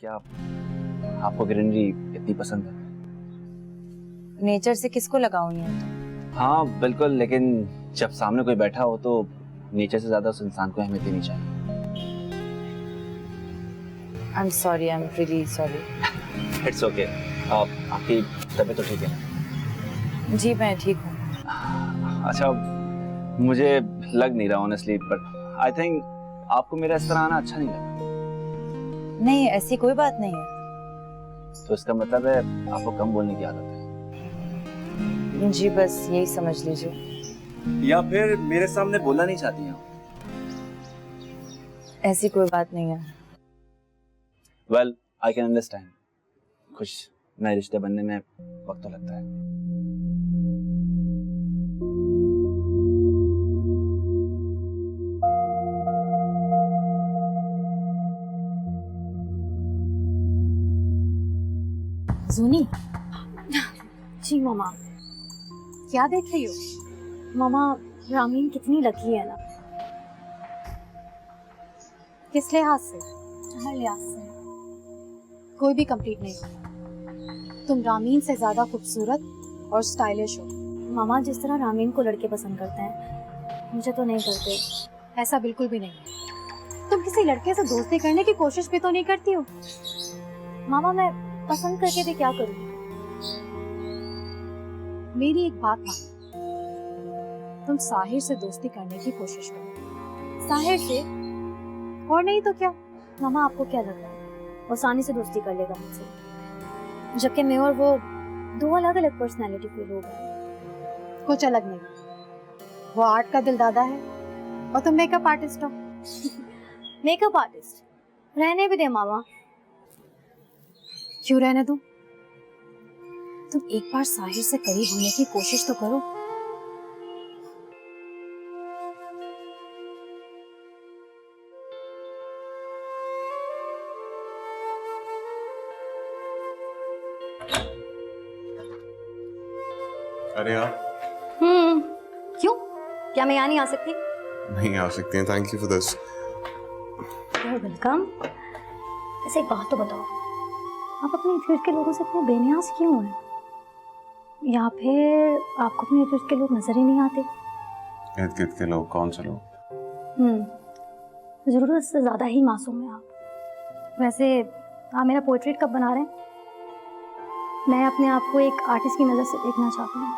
क्या आपको ग्रीनरी इतनी पसंद है? नेचर से किसको लगाव नहीं होता? हाँ बिल्कुल, लेकिन जब सामने कोई बैठा हो तो नेचर से ज्यादा उस इंसान को अहमियत देनी चाहिए। I am sorry, I am really sorry. It's okay. आपकी तबीयत तो ठीक है? जी मैं ठीक हूँ। अच्छा, मुझे लग नहीं रहा ऑनेस्टली, बट आई थिंक आपको मेरा इस तरह आना अच्छा नहीं लगा। नहीं, ऐसी कोई बात नहीं है। तो इसका मतलब है आपको कम बोलने की आदत है? जी बस यही समझ लीजिए। या फिर मेरे सामने बोलना नहीं चाहती हैं? ऐसी कोई बात नहीं है। Well I can understand. कुछ नए रिश्ते बनने में वक्त तो लगता है। जूनी। जी मामा। क्या देख रही हो? मामा, रामीन कितनी लकी है ना। किस लिहाज से? हर लिहाज से। कोई भी कंप्लीट नहीं होता। तुम रामीन से ज्यादा खूबसूरत और स्टाइलिश हो। मामा, जिस तरह रामीन को लड़के पसंद करते हैं, मुझे तो नहीं करते। ऐसा बिल्कुल भी नहीं है। तुम किसी लड़के से दोस्ती करने की कोशिश भी तो नहीं करती हो। मामा, मैं पसंद करके भी क्या करूं? मेरी एक बात मानो, तुम साहिर से दोस्ती करने की कोशिश करो। साहिर से? और नहीं तो क्या? मामा, आपको क्या लग रहा है वो आसानी से दोस्ती कर लेगा मुझसे? जबकि मैं और वो दो अलग अलग पर्सनैलिटी के लोग हैं। कुछ अलग नहीं। वो आर्ट का दिलदादा है और तुम मेकअप आर्टिस्ट हो। मेकअप आर्टिस्ट रहने भी दे मामा। क्यों रहने दो? तुम एक बार साहिर से करीब होने की कोशिश तो करो। अरे यार। क्यों? क्या मैं यहाँ नहीं आ सकती? नहीं आ सकते हैं। Thank you for this. You're welcome। ऐसे एक बात तो बताओ, आप अपने इर्द गिर्द के लोगों से इतने बेनियाज क्यों हैं? या फिर आपको अपने इर्द गिर्द के लोग नजर ही नहीं आते? इर्द गिर्द के लोग? कौन से लोग? जरूरत से ज्यादा ही मासूम है आप। वैसे आप मेरा पोर्ट्रेट कब बना रहे हैं? मैं अपने आप को एक आर्टिस्ट की नजर से देखना चाहती हूँ।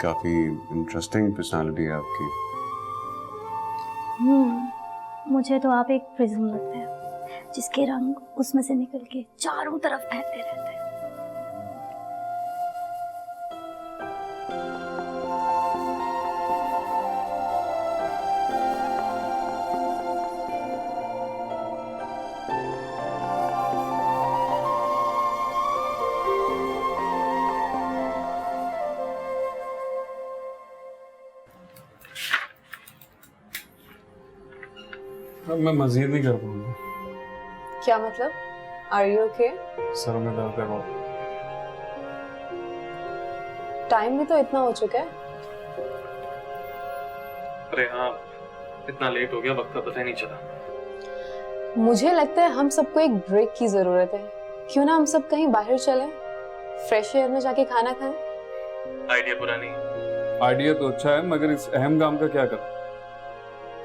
काफी इंटरेस्टिंग पर्सनालिटी है आपकी। मुझे तो आप एक प्रिज्म लगते हैं, जिसके रंग उसमें से निकल के चारों तरफ फैलते रहते हैं। अब मैं मजीद नहीं कर पाऊंगा। क्या मतलब? Are you okay? सर में दर्द है बहुत। टाइम भी तो इतना हो चुका है। अरे हाँ, इतना लेट हो गया, वक्त का पता ही नहीं चला। मुझे लगता है हम सबको एक ब्रेक की जरूरत है। क्यों ना हम सब कहीं बाहर चलें, फ्रेश एयर में जाके खाना खाएं? आइडिया बुरा नहीं। आइडिया तो अच्छा है, मगर इस अहम काम का क्या करें?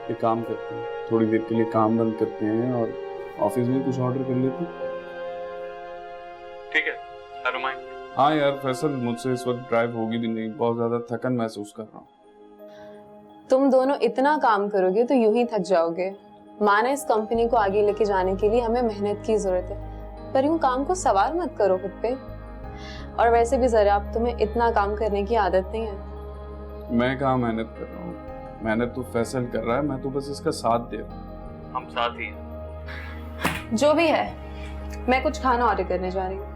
एक काम करते हैं, थोड़ी देर के लिए काम बंद करते हैं और ऑफिस में कुछ ऑर्डर कर लेते हैं। ठीक है? हाँ यार फैसल, मुझसे इस वक्त ड्राइव होगी भी नहीं, बहुत ज्यादा थकन महसूस कर रहा हूँ। तुम दोनों इतना काम करोगे तो यूं ही थक जाओगे। माना इस कंपनी को आगे लेके जाने के लिए हमें मेहनत की जरूरत है, पर यूं काम को सवार मत करो खुद पे। और वैसे भी जरा अब तुम्हें इतना काम करने की आदत नहीं है। मैं कहाँ मेहनत कर रहा हूँ, मेहनत तो फैसल कर रहा है, मैं तो बस इसका साथ दे रहा हूँ। हम साथ ही हैं। जो भी है, मैं कुछ खाना ऑर्डर करने जा रही हूँ।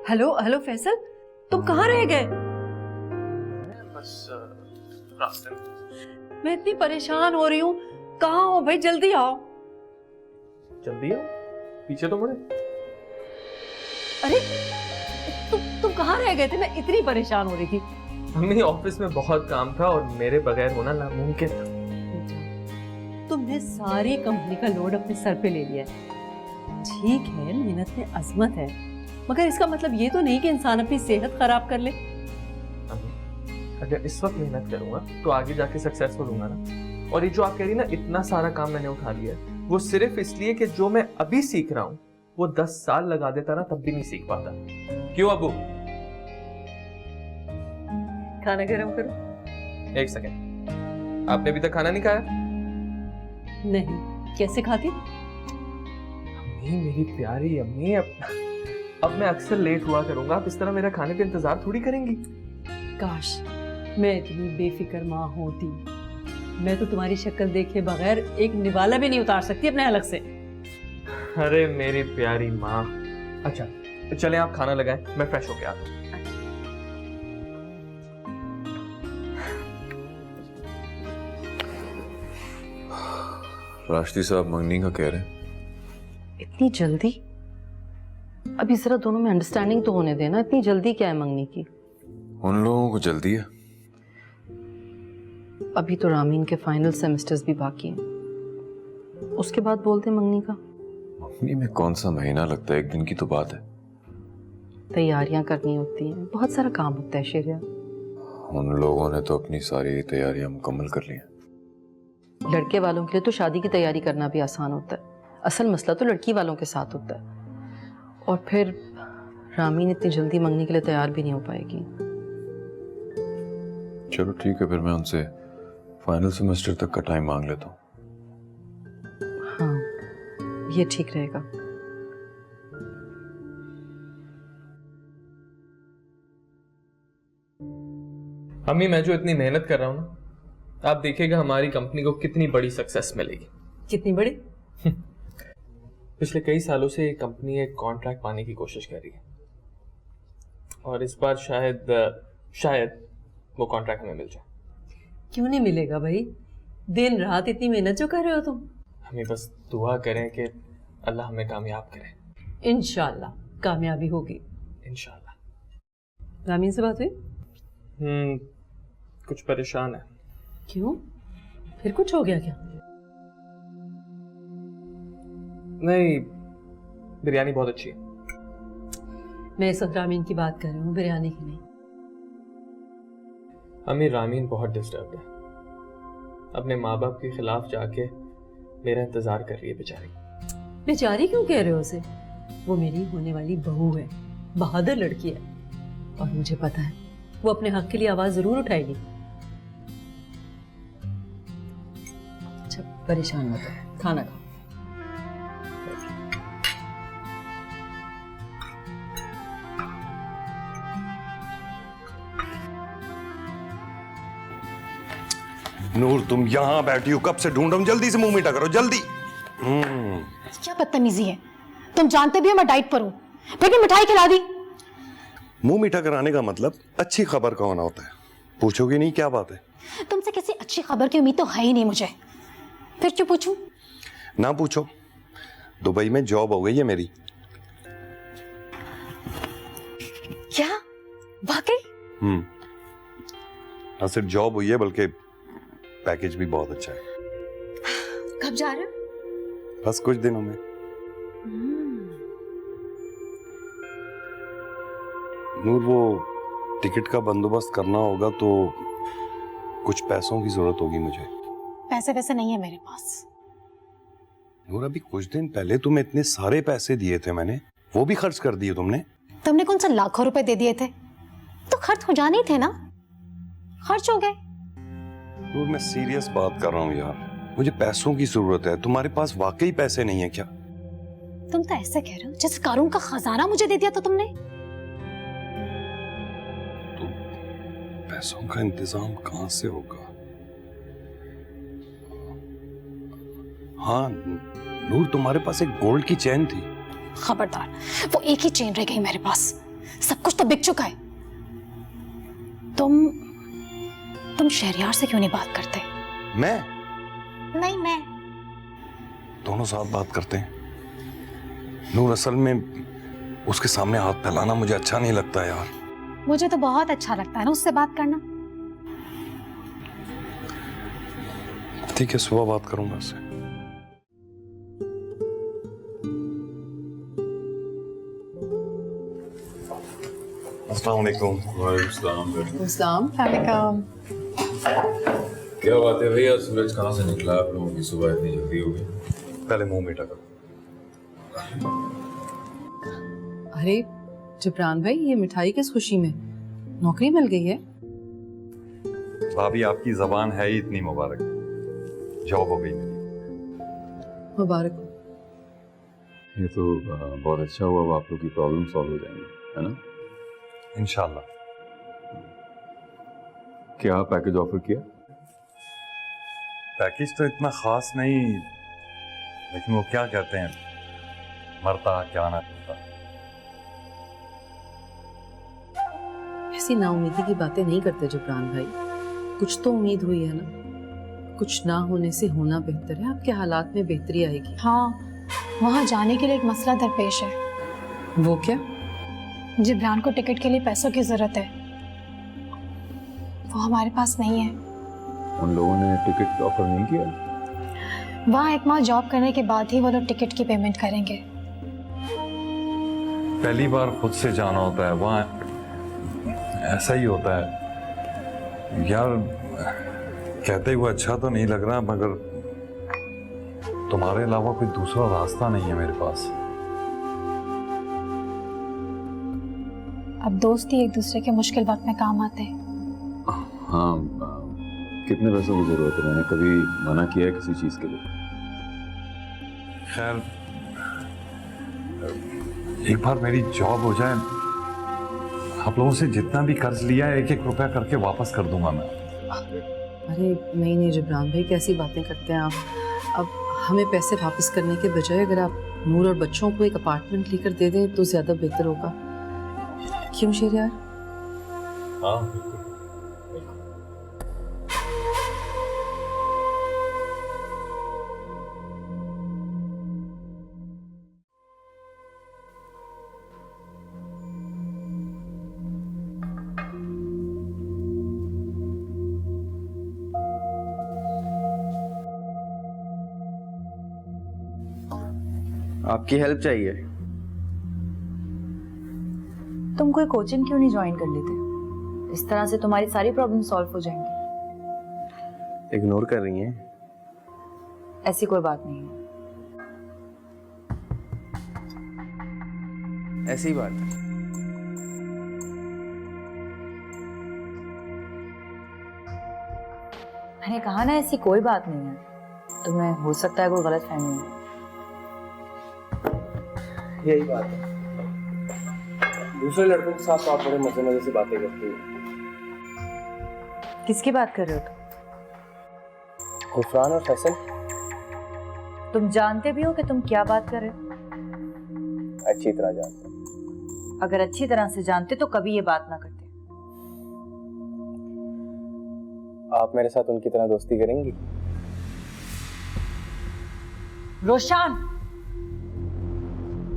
हेलो हेलो फैसल, तुम कहाँ रह गए? बस रास्ते में। मैं इतनी परेशान हो रही हूँ। कहाँ हो भाई, जल्दी आओ। जल्दी आओ, पीछे तो मुड़े। अरे तुम कहाँ रह गए थे? मैं इतनी परेशान हो रही थी। मम्मी ऑफिस में बहुत काम था और मेरे बगैर होना नामुमकिन था। तुमने सारी कंपनी का लोड अपने सर पे ले लिया है। ठीक है, मेहनत में अजमत है, मगर इसका मतलब ये तो नहीं कि इंसान अपनी सेहत खराब कर ले। अगर इस वक्त मेहनत करूंगा तो आगे जाके सक्सेसफुल होऊंगा ना। और ये जो आप कह रही ना, इतना सारा काम मैंने उठा लिया है, वो सिर्फ इसलिए कि जो मैं अभी सीख रहा हूँ वो 10 साल लगा देता ना, तब भी नहीं सीख पाता। क्यों अबू? खाना गर्म करो। 1 सेकेंड, आपने अभी तक खाना नहीं खाया? नहीं, कैसे खाती? अम्मी, मेरी प्यारी अम्मी, अब मैं अक्सर लेट हुआ करूंगा, आप इस तरह मेरा खाने पे इंतजार थोड़ी करेंगी। काश मैं इतनी बेफिक्र माँ होती। मैं तो तुम्हारी शक्ल देखे बगैर एक निवाला भी नहीं उतार सकती अपने अलग से। अरे मेरी प्यारी माँ। अच्छा चले आप खाना लगाएं, मैं फ्रेश होके आता हूँ। राष्ट्रीय साहब मंगनी का कह रहे हैं। इतनी जल्दी? अभी जरा दोनों में अंडरस्टैंडिंग तो होने देना। इतनी जल्दी क्या है मंगनी की? उन लोगों को जल्दी है। अभी तो रामीन के फाइनल सेमेस्टर्स भी बाकी हैं, उसके बाद बोलते मंगनी का। मंगनी में कौन सा महीना लगता है, 1 दिन की तो बात है। तैयारियां करनी होती हैं, बहुत सारा काम होता है शेरिया। उन लोगों ने तो अपनी सारी तैयारियां मुकम्मल कर ली हैं। लड़के वालों के लिए तो शादी की तैयारी करना भी आसान होता है, असल मसला तो लड़की वालों के साथ होता है। और फिर रामीन इतनी जल्दी मंगनी के लिए तैयार भी नहीं हो पाएगी। चलो ठीक है, फिर मैं उनसे फाइनल सेमेस्टर तक का टाइम मांग लेता हूँ। हाँ, ये ठीक रहेगा। अम्मी, मैं जो इतनी मेहनत कर रहा हूँ ना, आप देखिएगा हमारी कंपनी को कितनी बड़ी सक्सेस मिलेगी। कितनी बड़ी? पिछले कई सालों से ये कंपनी एक कॉन्ट्रैक्ट पाने की कोशिश कर रही है और इस बार शायद वो कॉन्ट्रैक्ट हमें मिल जाए। क्यों नहीं मिलेगा भाई? दिन रात इतनी मेहनत जो कर रहे हो तुम। हमें बस दुआ करें कि अल्लाह हमें कामयाब करे। इंशाल्लाह कामयाबी होगी। इंशाल्लाह। रामीन से बात हुई? कुछ परेशान है। क्यों? फिर कुछ हो गया क्या? नहीं, बिरयानी बहुत अच्छी है। मैं इस वक्त रामीन की बात कर रही हूँ, बिरयानी की नहीं। अम्मी, रामीन बहुत डिस्टर्ब है, अपने माँ बाप के खिलाफ जाके मेरा इंतजार कर रही है बेचारी। बेचारी क्यों कह रहे हो उसे? वो मेरी होने वाली बहू है, बहादुर लड़की है, और मुझे पता है वो अपने हक के लिए आवाज जरूर उठाएगी। अच्छा परेशान मत हो, खाना खाओ। नूर, तुम यहाँ बैठी हो, कब से ढूंढ रहा हूं, जल्दी से मुंह मीठा करो, जल्दी। क्या बदतमीजी है? तुम जानते भी हो मैं डाइट पर हूँ, फिर भी मिठाई खिला दी। मुंह मीठा कराने का मतलब अच्छी खबर का होना होता है। पूछोगे नहीं क्या बात है? तुमसे किसी अच्छी खबर की उम्मीद तो है ही नहीं मुझे, फिर क्यों पूछूं? ना पूछो, दुबई में जॉब हो गई है मेरी। क्या? वाकई? ना सिर्फ जॉब हुई है बल्कि पैकेज भी बहुत अच्छा है। कब जा रहे हो? बस कुछ दिनों में। नूर, वो टिकट का बंदोबस्त करना होगा तो कुछ पैसों की जरूरत होगी मुझे। पैसे वैसे नहीं है मेरे पास। नूर, अभी कुछ दिन पहले तुम्हें इतने सारे पैसे दिए थे मैंने, वो भी खर्च कर दिए तुमने। तुमने कौन सा लाखों रुपए दे दिए थे? तो खर्च हो जाने ही थे ना, खर्च हो गए। नूर, मैं सीरियस बात कर रहा हूँ यार, मुझे पैसों की जरूरत है। तुम्हारे पास वाकई पैसे नहीं है क्या? तुम तो ऐसे कह रहे हो जैसे कारून का खजाना मुझे दे दिया था तुमने। तो पैसों का इंतजाम कहां से होगा? हाँ नूर, तुम्हारे पास एक गोल्ड की चेन थी। खबरदार, वो एक ही चेन रह गई मेरे पास। सब कुछ तो बिक चुका है। तुम शहरयार से क्यों नहीं बात करते? मैं? नहीं, मैं। दोनों साथ बात करते हैं। नूर, असल में उसके सामने हाथ फैलाना मुझे अच्छा नहीं लगता यार। मुझे तो बहुत अच्छा लगता है ना उससे बात करना। ठीक है, सुबह बात करूंगा उससे। अस्सलाम वालेकुम। वालेकुम सलाम। क्या बात है भैया, सूरज कहाँ से निकला? आप लोगों की सुबह इतनी जल्दी हो गई? पहले मुंह मीठा करो। अरे जिब्रान भाई, ये मिठाई किस खुशी में? नौकरी मिल गई है? भाभी, आपकी जबान है ही इतनी मुबारक, जॉब हो गई मेरी। मुबारक हो। ये तो बहुत अच्छा हुआ, अब आप लोग की प्रॉब्लम सॉल्व हो जाएंगी, है ना? इंशाल्लाह। क्या पैकेज ऑफर किया? पैकेज तो इतना खास नहीं, लेकिन वो क्या कहते हैं, मरता क्या ना करता। ऐसी नाउमीदी की बातें नहीं करते जिब्रान भाई। कुछ तो उम्मीद हुई है ना। कुछ ना होने से होना बेहतर है। आपके हालात में बेहतरी आएगी। हाँ, वहाँ जाने के लिए एक मसला दरपेश है। वो क्या? जिब्रान को टिकट के लिए पैसों की जरूरत है, वो हमारे पास नहीं है। उन लोगों ने टिकट ऑफर नहीं किया? वहाँ 1 माह जॉब करने के बाद ही वो लोग टिकट की पेमेंट करेंगे। पहली बार खुद से जाना होता है, वहाँ ऐसा ही होता है यार। कहते हुए अच्छा तो नहीं लग रहा, मगर तुम्हारे अलावा कोई दूसरा रास्ता नहीं है मेरे पास। अब दोस्त ही एक दूसरे के मुश्किल वक्त में काम आते हैं। हाँ, कितने पैसों की जरूरत है? मैंने कभी मना किया है किसी चीज के लिए? खैर, एक बार मेरी जॉब हो जाए, आप लोगों से जितना भी कर्ज लिया है 1-1 रुपया करके वापस कर दूंगा मैं। अरे नहीं जिब्रान भाई, कैसी बातें करते हैं आप? अब हमें पैसे वापस करने के बजाय अगर आप नूर और बच्चों को एक अपार्टमेंट लेकर दे दें तो ज्यादा बेहतर होगा। क्यों शहरयार? हाँ, आपकी हेल्प चाहिए? तुम कोई कोचिंग क्यों नहीं ज्वाइन कर लेते? इस तरह से तुम्हारी सारी प्रॉब्लम सॉल्व हो जाएंगी। इग्नोर कर रही हैं? ऐसी कोई बात नहीं है। ऐसी बात है। मैंने कहा ना, ऐसी कोई बात नहीं है। तुम्हें हो सकता है कोई गलतफहमी हो। यही बात है। दूसरे लड़कों के साथ आप बड़े मजे मजे से बातें करती हो। किसकी बात कर रहे हो तुम? गुफरान और फैसल। तुम जानते भी हो कि तुम क्या बात कर रहे हो? अच्छी तरह जानते। अगर अच्छी तरह से जानते तो कभी ये बात ना करते। आप मेरे साथ उनकी तरह दोस्ती करेंगी? रोशान!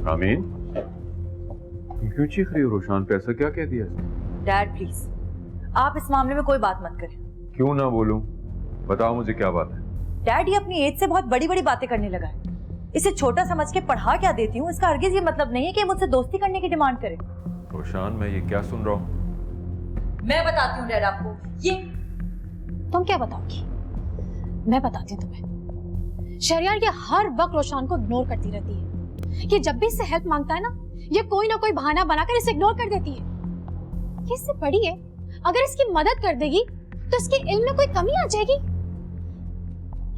आमीन, तुम क्यों चीख रही हो? रोशान पे ऐसा क्या कह दिया? डैड प्लीज, आप इस मामले में कोई बात मत करें। क्यों ना बोलूं? बताओ मुझे क्या बात है। डैड ये अपनी एज से बहुत बड़ी बड़ी बातें करने लगा है। इसे छोटा समझ के पढ़ा क्या देती हूँ, इसका हरगिज ये मतलब नहीं है कि मुझसे दोस्ती करने की डिमांड करे। रोशान, मैं ये क्या सुन रहा हूँ? मैं बताती हूँ डैड आपको। ये तुम क्या बताओगी? मैं बताती हूँ तुम्हें। शहरयार ये हर वक्त रोशान को इग्नोर करती रहती है। ये जब भी इससे हेल्प मांगता है ना, ये कोई ना कोई बहाना बनाकर इसे इग्नोर कर देती है। ये इससे बड़ी है, अगर इसकी मदद कर देगी तो इसके इल्म में कोई कमी आ जाएगी।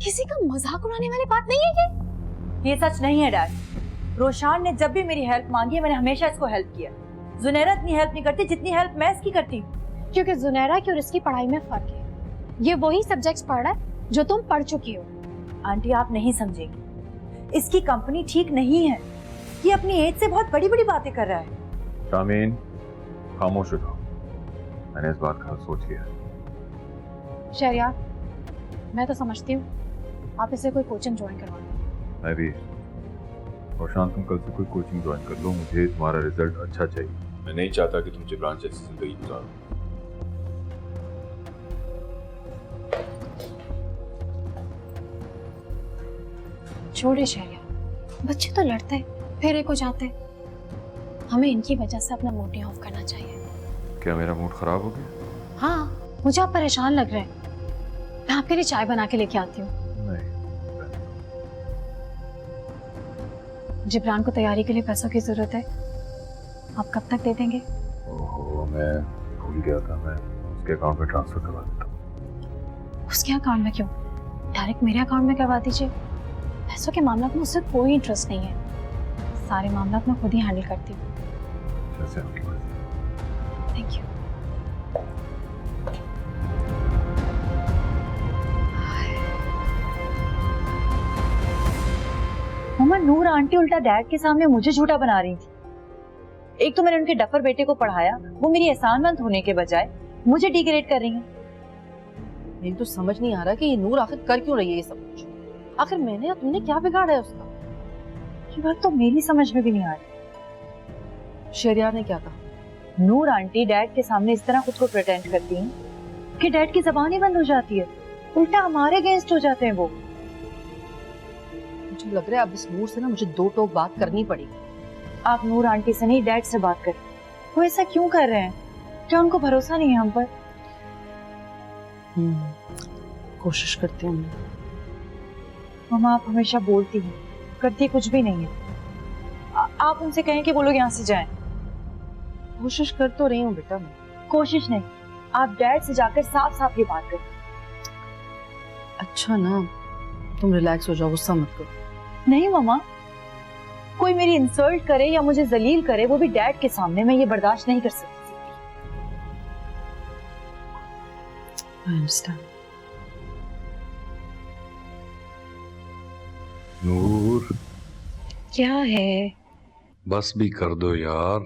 किसी का मजाक उड़ाने वाली बात नहीं है ये सच नहीं है डैड। रोशान ने जब भी मेरी हेल्प मांगी है, मैंने हमेशा इसको हेल्प किया। जुनैरा इतनी हेल्प नहीं करती जितनी हेल्प मैं इसकी करती हूँ। क्योंकि जुनैरा की और इसकी पढ़ाई में फर्क है। ये वही सब्जेक्ट्स पढ़ रहा है जो तुम पढ़ चुकी हो। आंटी आप नहीं समझेंगी, इसकी कंपनी ठीक नहीं है। ये अपनी एज से बहुत बड़ी बड़ी बातें कर रहा है। शामीन, खामोश हो जाओ, मैंने इस बात का सोच लिया। शहरियार, मैं तो समझती हूँ आप इसे कोई कोचिंग ज्वाइन करवाएं। मैं भी। रोशान, तुम कल से कोई कोचिंग ज्वाइन कर लो, मुझे तुम्हारा रिजल्ट अच्छा चाहिए। मैं नहीं चाहता कि तुम जिब्रान जैसी जिंदगी गुजारो। छोड़े शहरियार, बच्चे तो लड़ते हैं फिर एक हो जाते हैं। हमें इनकी वजह से अपना मूड ऑफ करना चाहिए। क्या मेरा मूड खराब हो गया? हाँ, मुझे आप परेशान लग रहे हैं। मैं आपके लिए चाय बना के लेके आती हूँ। नहीं। जिब्रान को तैयारी के लिए पैसों की जरूरत है, आप कब तक दे देंगे? ओहो, मैं भूल गया था, मैं उसके अकाउंट में ट्रांसफर करवा देता हूँ। उसके अकाउंट में क्यों? डायरेक्ट मेरे अकाउंट में करवा दीजिए। पैसों के मामला में मुझसे कोई इंटरेस्ट नहीं है, सारे मामला मैं खुद ही हैंडल करती हूँ। जैसे आपकी मर्जी। Thank you. Mumma, Noor aunty उल्टा डैड के सामने मुझे झूठा बना रही थी। एक तो मैंने उनके डफर बेटे को पढ़ाया, वो मेरी एहसानमंद होने के बजाय मुझे डिग्रेड कर रही है। मेरी तो समझ नहीं आ रहा कि ये नूर आखिर कर क्यों रही है ये सब कुछ। आखिर मैंने या तुमने क्या बिगाड़ा है उसका? ये बात तो मेरी समझ में भी नहीं आ रही। शहरियार ने क्या कहा? नूर आंटी डैड के सामने इस तरह खुद को प्रिटेंड करती हैं कि डैड की जबान ही बंद हो जाती है, उल्टा हमारे अगेंस्ट हो जाते हैं वो। मुझे लग रहा है अब इस नूर से ना मुझे दो टोक बात करनी पड़ेगी। आप नूर आंटी से नहीं डैड से बात करें। वो ऐसा क्यों कर रहे हैं? क्या उनको भरोसा नहीं है हम पर? कोशिश करते हैं। मम्मा, आप हमेशा बोलती हैं, करती कुछ भी नहीं है। आप उनसे कहें कि वो लोग यहाँ से जाएं। कोशिश कर तो रही हूँ बेटा मैं। कोशिश नहीं, आप डैड से जाकर साफ साफ ये बात करें। अच्छा ना, तुम रिलैक्स हो जाओ, गुस्सा मत करो। नहीं मम्मा, कोई मेरी इंसल्ट करे या मुझे जलील करे, वो भी डैड के सामने, मैं ये बर्दाश्त नहीं कर सकती। I understand. नूर, क्या है? बस भी कर दो यार,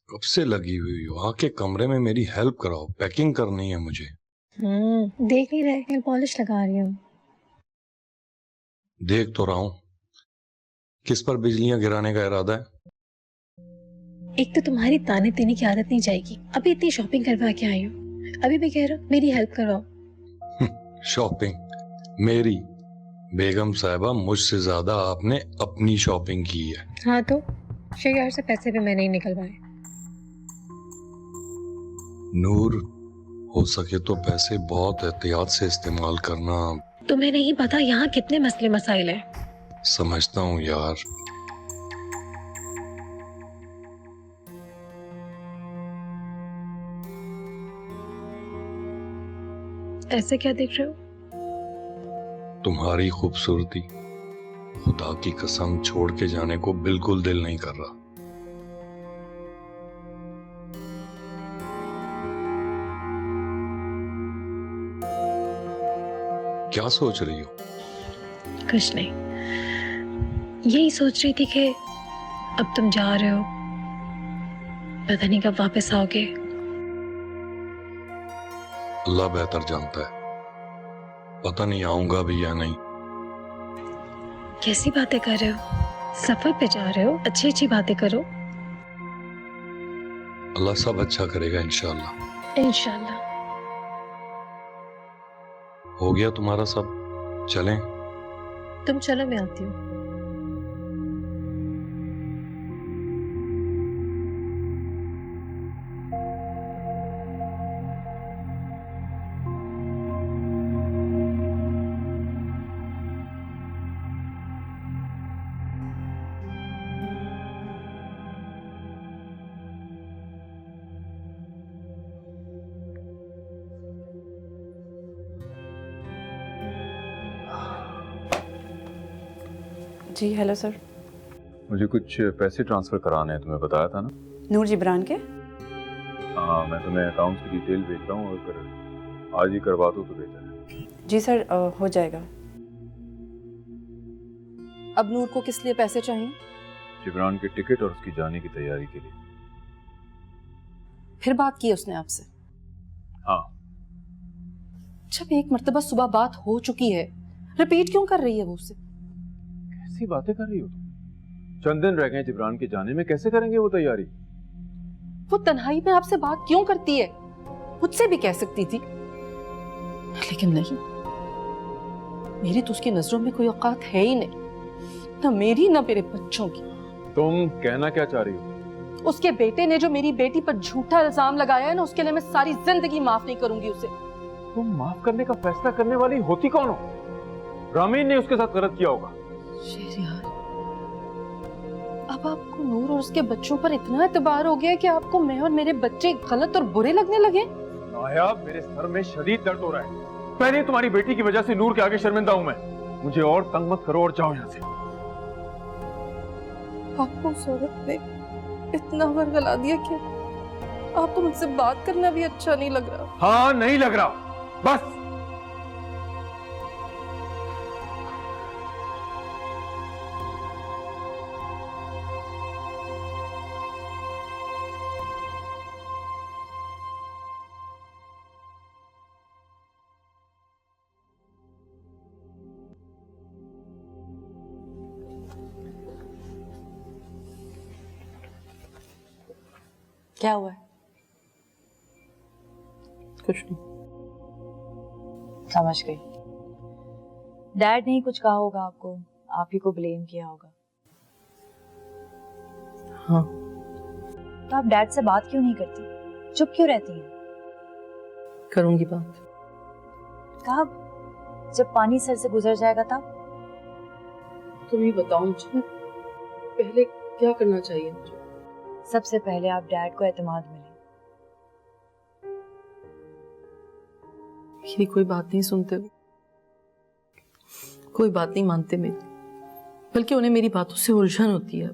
कब से लगी हुई हो। आके कमरे में मेरी हेल्प कराओ, पैकिंग करनी है मुझे। देख नहीं रहे, नेल पॉलिश लगा रही हूँ। देख तो रहा हूं। किस पर बिजलियां गिराने का इरादा है? एक तो तुम्हारी ताने देने की आदत नहीं जाएगी। अभी इतनी शॉपिंग करवा के आई हूँ, अभी भी कह रहा हूँ मेरी हेल्प करवाओ। शॉपिंग मेरी? बेगम साहिबा, मुझसे ज्यादा आपने अपनी शॉपिंग की है। हाँ तो शहर से पैसे भी मैंने ही निकलवाए। नूर, हो सके तो पैसे बहुत एहतियात से इस्तेमाल करना। तुम्हें नहीं पता यहाँ कितने मसले मसाइल हैं। समझता हूँ यार। ऐसे क्या देख रहे हो? तुम्हारी खूबसूरती, खुदा की कसम छोड़ के जाने को बिल्कुल दिल नहीं कर रहा। क्या सोच रही हो? कुछ नहीं, यही सोच रही थी कि अब तुम जा रहे हो, पता नहीं कब वापस आओगे। अल्लाह बेहतर जानता है, पता नहीं आऊंगा भी या नहीं। कैसी बातें कर रहे हो? सफर पे जा रहे हो, अच्छी अच्छी बातें करो। अल्लाह सब अच्छा करेगा इंशाल्लाह। इंशाल्लाह। हो गया तुम्हारा सब, चलें? तुम चलो, मैं आती हूँ। जी हेलो सर। मुझे कुछ पैसे ट्रांसफ़र कराने हैं, तुम्हें बताया था ना? नूर जिब्रान के? हाँ, मैं तुम्हें अकाउंट्स की डिटेल भेज रहा हूँ, अगर आज ही करवा दो तो बेहतर है। जी सर, हो जाएगा। अब नूर को किस लिए पैसे चाहिए? जिब्रान के टिकट और उसकी जाने की तैयारी के लिए। फिर बात की है उसने आपसे? हाँ। जब एक मर्तबा सुबह बात हो चुकी है, रिपीट क्यों कर रही है वो उससे? कैसी बातें कर रही हो तुम? चंद दिन रह गए जिब्रान के जाने में, कैसे करेंगे वो तैयारी? वो तन्हाई में आपसे बात क्यों करती है? मुझसे भी कह सकती थी, लेकिन नहीं। मेरी तो उसकी नजरों में कोई औकात है ही नहीं, ना मेरी ना मेरे बच्चों की। तुम कहना क्या चाह रही हो? उसके बेटे ने जो मेरी बेटी पर झूठा इल्जाम लगाया है ना, उसके लिए मैं सारी जिंदगी माफ नहीं करूंगी उसे। तुम माफ करने का फैसला करने वाली होती कौन हो? रामीन ने उसके साथ गलत किया होगा। शेरियार, अब आपको नूर और उसके बच्चों पर इतना एतबार हो गया है कि आपको मैं और मेरे बच्चे गलत और बुरे लगने लगे? नायाब, मेरे सर में शदीद दर्द हो रहा है। पहले तुम्हारी बेटी की वजह से नूर के आगे शर्मिंदा हूं मैं। मुझे और तंग मत करो और जाओ यहाँ से। आपको उस औरत ने इतना वर्गला दिया कि आपको मुझसे बात करना भी अच्छा नहीं लग रहा। हाँ, नहीं लग रहा, बस। क्या हुआ है? कुछ नहीं। समझ गई। डैड ने ही कुछ कहा होगा आपको, आप ही को ब्लेम किया होगा। हाँ। तो आप डैड से बात क्यों नहीं करती? चुप क्यों रहती हैं? करूंगी बात। कब? जब पानी सर से गुजर जाएगा तब? तुम ही बताओ मुझे पहले क्या करना चाहिए मुझे? सबसे पहले आप डैड को एतमाद मिले। मेरी कोई बात नहीं सुनते, कोई बात नहीं मानते मेरी, बल्कि उन्हें मेरी बातों से उलझन होती है।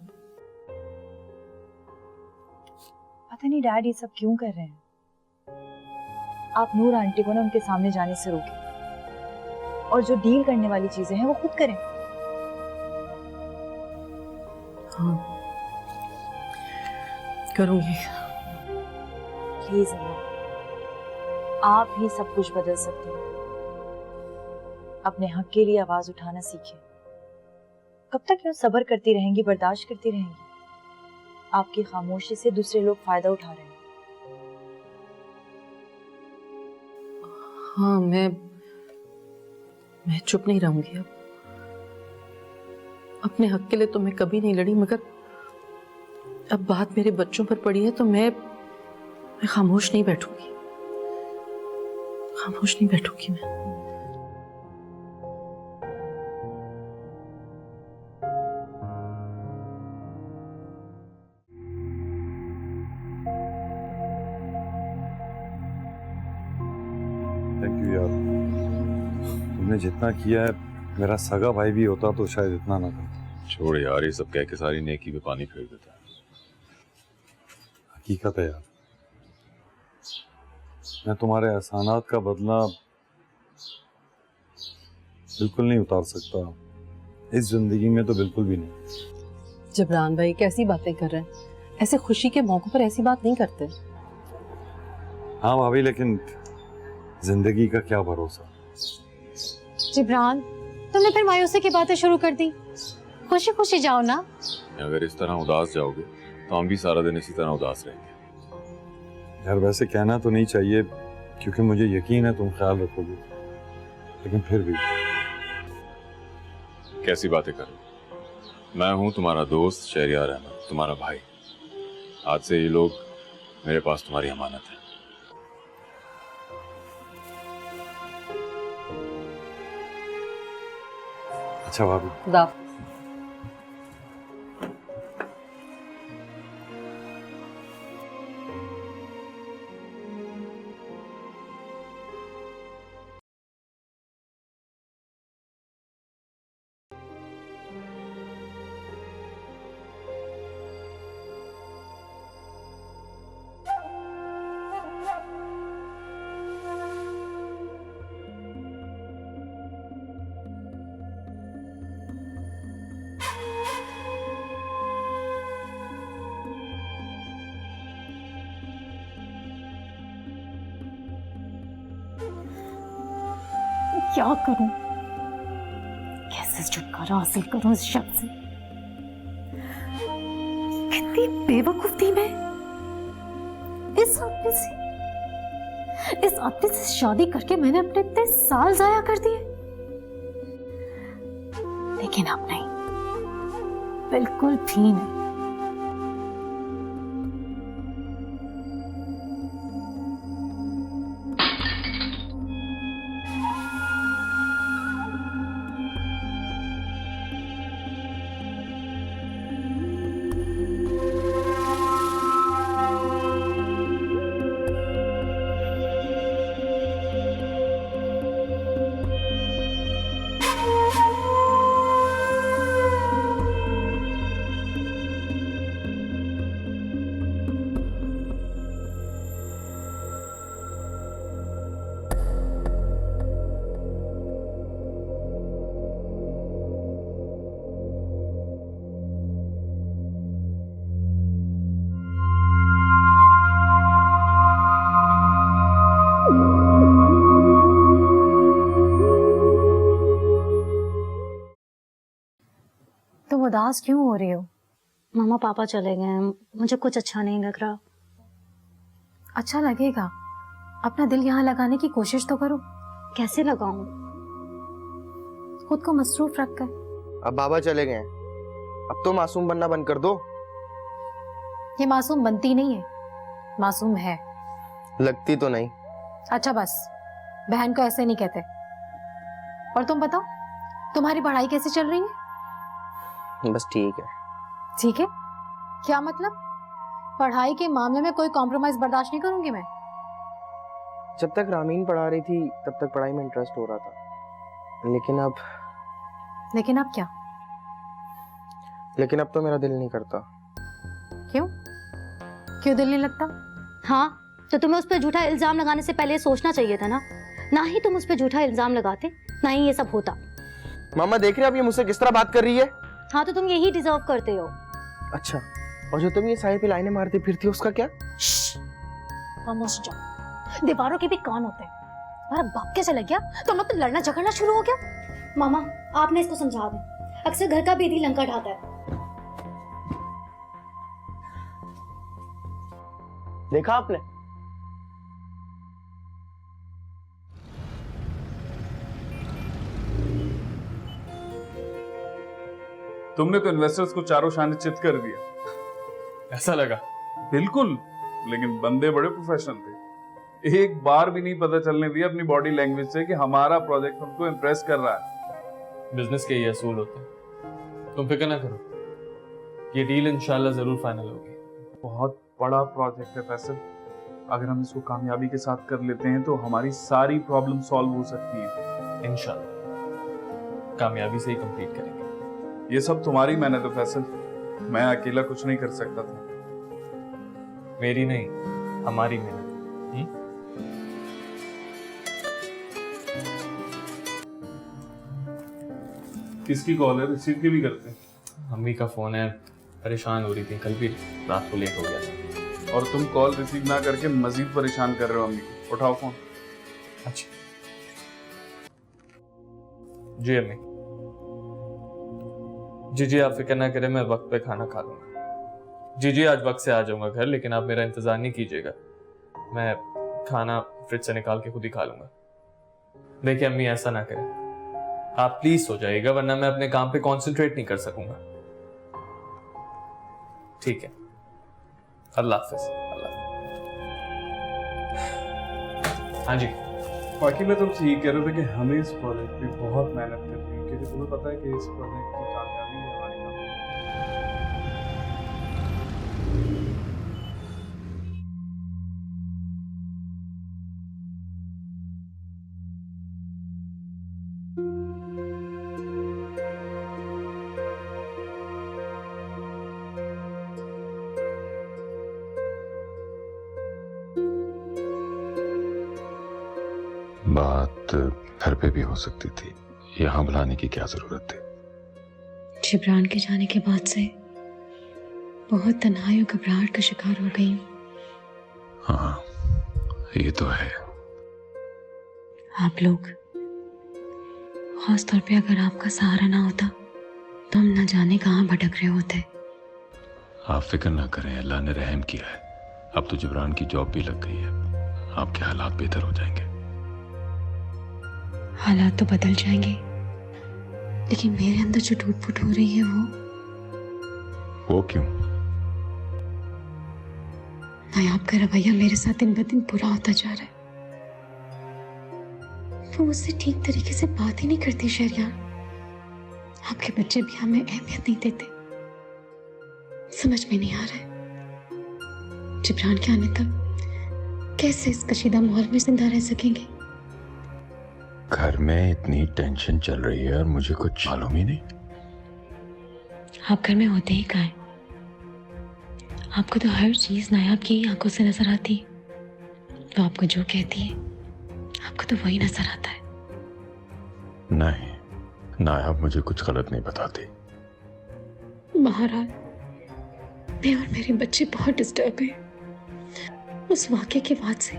पता नहीं डैड ये सब क्यों कर रहे हैं। आप नूर आंटी को ना उनके सामने जाने से रोकें और जो डील करने वाली चीजें हैं वो खुद करें। हाँ, करूंगी। प्लीज अम्मा, आप ही सब कुछ बदल सकते हैं। अपने हक के लिए आवाज उठाना सीखें। कब तक यूं सब्र करती रहेंगी, बर्दाश्त करती रहेंगी? आपकी खामोशी से दूसरे लोग फायदा उठा रहे हैं। हाँ, मैं चुप नहीं रहूंगी अब। अपने हक के लिए तो मैं कभी नहीं लड़ी, मगर अब बात मेरे बच्चों पर पड़ी है तो मैं खामोश नहीं बैठूंगी। खामोश नहीं बैठूंगी मैं। थैंक यू यार, तुमने जितना किया है, मेरा सगा भाई भी होता तो शायद इतना ना करता। छोड़ यार, ये सब कह के सारी नेकी पे पानी फेर देता है। हकीकत है यार, मैं तुम्हारे एहसानात का बदला बिल्कुल नहीं उतार सकता, इस जिंदगी में तो बिल्कुल भी नहीं। जबरान भाई कैसी बातें कर रहे हैं? ऐसे खुशी के मौकों पर ऐसी बात नहीं करते। हाँ भाभी, लेकिन जिंदगी का क्या भरोसा। जिब्रान, तुमने फिर मायूसी की बातें शुरू कर दी। खुशी खुशी जाओ ना। अगर इस तरह उदास जाओगे तो हम भी सारा दिन इसी तरह उदास रहेंगे। यार वैसे कहना तो नहीं चाहिए, क्योंकि मुझे यकीन है तुम ख्याल रखोगे, लेकिन फिर भी। कैसी बातें कर रहे हो? मैं हूं तुम्हारा दोस्त शहरियार अहमद, तुम्हारा भाई। आज से ये लोग मेरे पास तुम्हारी अमानत है। अच्छा भाभी। दाफ। क्या करूं? कैसे छुटकारा हासिल करूं इस शख्स से? कितनी बेवकूफ थी मैं। इस आदमी से शादी करके मैंने अपने इतने साल जाया कर दिए। लेकिन अब नहीं, बिल्कुल भी नहीं। तुम उदास क्यों हो रही हो? मामा पापा चले गए हैं, मुझे कुछ अच्छा नहीं लग रहा। अच्छा लगेगा, अपना दिल यहाँ लगाने की कोशिश तो करो। कैसे लगाऊं? खुद को मसरूफ रख कर। अब बाबा चले गए हैं, अब तो मासूम बनना बंद कर दो। ये मासूम बनती नहीं है, मासूम है। लगती तो नहीं। अच्छा बस, बहन को ऐसे नहीं कहते। और तुम बताओ, तुम्हारी पढ़ाई कैसी चल रही है? बस ठीक है। ठीक है क्या मतलब? पढ़ाई के मामले में कोई कॉम्प्रोमाइज बर्दाश्त नहीं करूंगी मैं। जब तक रामीन पढ़ा रही थी तब तक पढ़ाई में इंटरेस्ट हो रहा था, लेकिन अब क्या? लेकिन अब तो मेरा दिल नहीं करता। क्यों दिल नहीं लगता? हाँ, तो तुम्हें उस पर झूठा इल्जाम लगाने से पहले सोचना चाहिए था ना। ना ही तुम उस पर झूठा इल्जाम लगाते, ना ही ये सब होता। मामा देख रहे हो अब ये मुझसे किस तरह बात कर रही है? हाँ, तो तुम यही डिजर्व करते हो। अच्छा, और जो तुम ये साहिर पे लाइनें मारती फिरती हो उसका क्या? खामोश जाओ, दीवारों के भी कान होते हैं। तुम्हारा बाप कैसे लग गया? तुम लोग तो लड़ना झगड़ना शुरू हो गया। मामा, आपने इसको समझा दें, अक्सर घर का बेदी लंका ढाता है। देखा आपने? तुमने तो इन्वेस्टर्स को चारों शान चित कर दिया। ऐसा लगा? बिल्कुल, लेकिन बंदे बड़े प्रोफेशनल थे। एक बार भी नहीं पता चलने दिया अपनी बॉडी लैंग्वेज से कि हमारा प्रोजेक्ट उनको इम्प्रेस कर रहा है। बिजनेस के ये असूल होते हैं। तुम फिक्र ना करो, ये डील इंशाल्लाह जरूर फाइनल होगी। बहुत बड़ा प्रोजेक्ट है फैसल, अगर हम इसको कामयाबी के साथ कर लेते हैं तो हमारी सारी प्रॉब्लम सॉल्व हो सकती है। इंशाल्लाह कामयाबी से ही कंप्लीट करेंगे। ये सब तुम्हारी मेहनत है फैसल, मैं अकेला कुछ नहीं कर सकता था। मेरी नहीं, हमारी मेहनत। किसकी कॉल है? रिसीव की भी करते हैं। मम्मी का फोन है, परेशान हो रही थी, कल भी रात को लेट हो गया था। और तुम कॉल रिसीव ना करके मजीद परेशान कर रहे हो मम्मी को। उठाओ फोन। अच्छा जी अम्मी। जी आप फिक्र ना करें, मैं वक्त पे खाना खा लूंगा। जी आज वक्त से आ जाऊंगा घर, लेकिन आप मेरा इंतजार नहीं कीजिएगा, मैं खाना फ्रिज से निकाल के खुद ही खा लूंगा। देखिए अम्मी, ऐसा ना करें, आप प्लीज सो जाइएगा, वरना मैं अपने काम पे कंसंट्रेट नहीं कर सकूंगा। ठीक है, अल्लाह हाफिज। हाँ जी। बाकी मैं तुमसे ये कह रहा था कि हमें इस प्रोजेक्ट पे बहुत मेहनत करनी है, क्योंकि तुम्हें पता है कि इस प्रोजेक्ट की कामयाबी है हमारी बात घर पे भी हो सकती थी, यहाँ बुलाने की क्या जरूरत थी? जिब्रान के जाने के बाद से बहुत तन्हाई और घबराहट का शिकार हो गई हूँ। हाँ, ये तो है। आप लोग खास तौर पे अगर आपका सहारा ना होता तो हम न जाने कहाँ भटक रहे होते। आप फिक्र ना करें, अल्लाह ने रहम किया है। अब तो जिब्रान की जॉब भी लग गई है, आपके हालात बेहतर हो जाएंगे। हालात तो बदल जाएंगे, लेकिन मेरे अंदर जो टूट फूट हो रही है वो क्यों? नायाब का रवैया मेरे साथ दिन ब दिन बुरा होता जा रहा है। वो मुझसे ठीक तरीके से बात ही नहीं करती शहरयार। आपके बच्चे भी हमें अहमियत नहीं देते। समझ में नहीं आ रहा है जिब्रान के आने तक कैसे इस कशीदा माहौल में जिंदा रह सकेंगे। घर में इतनी टेंशन चल रही है और मुझे कुछ मालूम ही नहीं। आप घर में होते ही कहाँ हैं? आपको तो हर चीज नायाब की आंखों से नजर आती है। वो आपको जो कहती है आपको तो वही नजर आता है। नहीं, नायाब मुझे कुछ गलत नहीं बताती। बहरहाल मैं और मेरे बच्चे बहुत डिस्टर्ब हैं। उस वाक़े के बाद से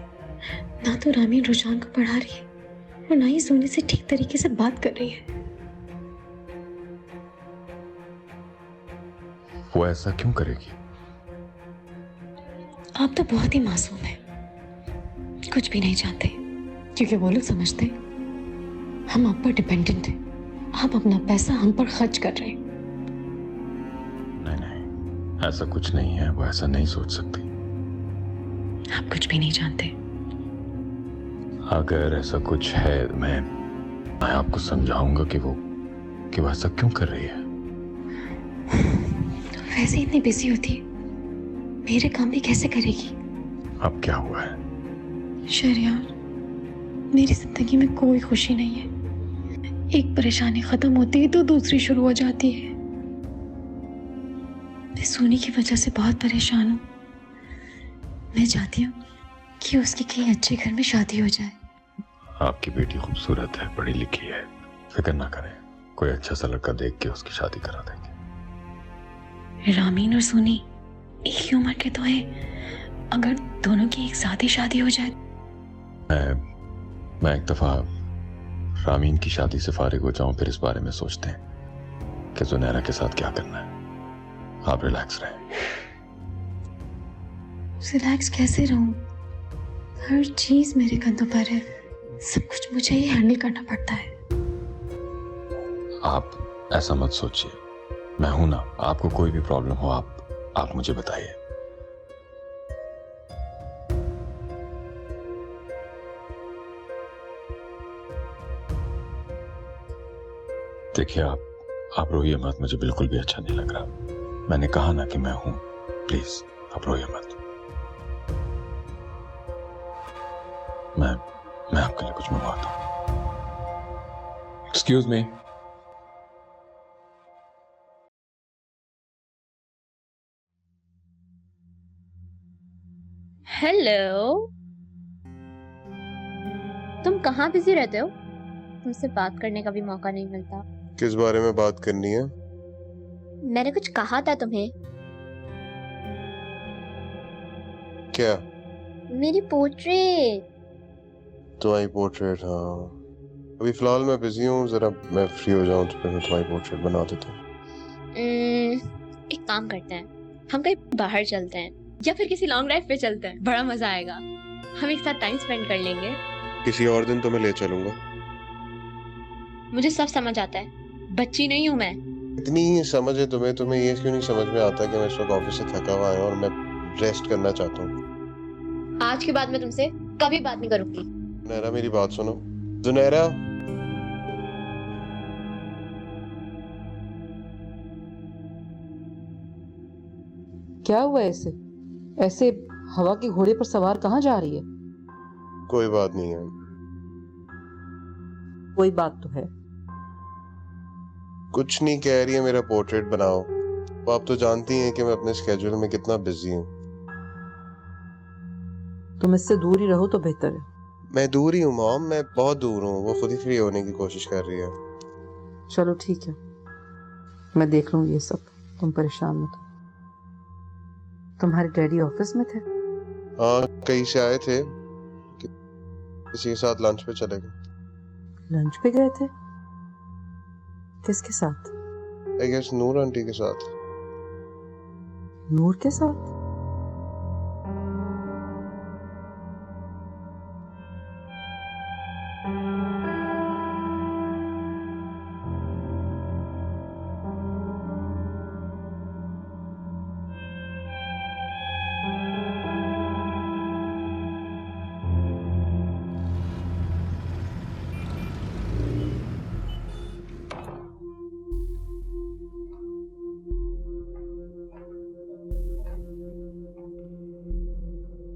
ना तो रामीन रुझान को पढ़ा रही है और ना ही सोनी से ठीक तरीके से बात कर रही है। वो ऐसा क्यों करेगी? आप तो बहुत ही मासूम हैं, कुछ भी नहीं जानते, क्योंकि वो लोग समझते हैं हम आप पर डिपेंडेंट हैं। आप अपना पैसा हम पर खर्च कर रहे हैं। नहीं, ऐसा कुछ नहीं है। वो ऐसा नहीं सोच सकती। आप कुछ भी नहीं जानते। अगर ऐसा कुछ है मैं आपको समझाऊंगा कि वो ऐसा क्यों कर रही है। वैसे ही इतनी बिजी होती है, मेरे काम भी कैसे करेगी? अब क्या हुआ है? शहरयार, मेरी जिंदगी में कोई खुशी नहीं है। एक परेशानी खत्म होती है तो दूसरी शुरू हो जाती है। मैं सोनी की वजह से बहुत परेशान हूँ। मैं चाहती हूँ कि उसकी कहीं अच्छे घर में शादी हो जाए। आपकी बेटी खूबसूरत है, पढ़ी लिखी है, फिक्र ना करें। कोई अच्छा सा लड़का देख के उसकी शादी करा देंगे। रामीन और सोनी एक ही उम्र के तो हैं। अगर दोनों की एक साथ ही शादी हो जाए। मैं एक दफा रामीन की शादी से फारिग हो जाऊं, फिर इस बारे में सोचते हैं कि जुनैरा के साथ क्या करना है। आप रिलैक्स रहें। रिलैक्स कैसे रहूं? हर चीज मेरे कंधों पर है, सब कुछ मुझे ही हैंडल करना पड़ता है। आप ऐसा मत सोचिए, मैं हूं ना। आपको कोई भी प्रॉब्लम हो आप मुझे बताइए। देखिए आप रोइए मत, मुझे बिल्कुल भी अच्छा नहीं लग रहा। मैंने कहा ना कि मैं हूं, प्लीज आप रोइए मत। मैं आपके लिए कुछ मंगवाता हूं। Excuse me. हेलो, तुम कहाँ बिजी रहते हो? तुमसे बात करने का भी मौका नहीं मिलता। किस बारे में बात करनी है? मैंने कुछ कहा था तुम्हें। क्या? मेरी पोर्ट्रेट। तुम्हारी पोर्ट्रेट? हाँ, अभी फिलहाल मैं बिजी हूँ, जरा मैं फ्री हो जाऊँ तो फिर मैं तुम्हारी पोर्ट्रेट बना देता हूँ। एक काम करते हैं, हम कहीं बाहर चलते हैं या फिर किसी लॉन्ग ड्राइव पे चलते हैं, बड़ा मजा आएगा। हम एक साथ टाइम स्पेंड कर लेंगे। किसी और दिन तो मैं ले चलूंगा। मुझे सब समझ आता है, बच्ची नहीं हूँ मैं। इतनी ही समझ है तुम्हें ये क्यों नहीं समझ में आता कि मैं इस वक्त ऑफिस से थका हुआ हूँ और मैं रेस्ट करना चाहता हूँ। आज के बाद मैं तुमसे कभी बात नहीं करूंगी। जुनैरा, मेरी बात सुनो। जुनैरा, क्या हुआ ऐसे? ऐसे हवा के घोड़े पर सवार कहाँ जा रही है? कोई बात नहीं है। कोई बात तो है। कुछ नहीं कह रही है, मेरा पोर्ट्रेट बनाओ। वो आप तो जानती हैं कि मैं अपने स्केड्यूल में कितना बिजी हूँ। तुम इससे दूर ही रहो तो बेहतर है। मैं दूर ही हूँ मॉम, मैं बहुत दूर हूँ। वो खुद ही फ्री होने की कोशिश कर रही है। चलो ठीक है, मैं देख लूंगी ये सब, तुम परेशान मत हो। तुम्हारे डैडी ऑफिस में थे? हाँ, कहीं से आए थे, किसी के साथ लंच पे चले गए। लंच पे गए थे? किसके साथ? आई गेस नूर आंटी के साथ। नूर के साथ?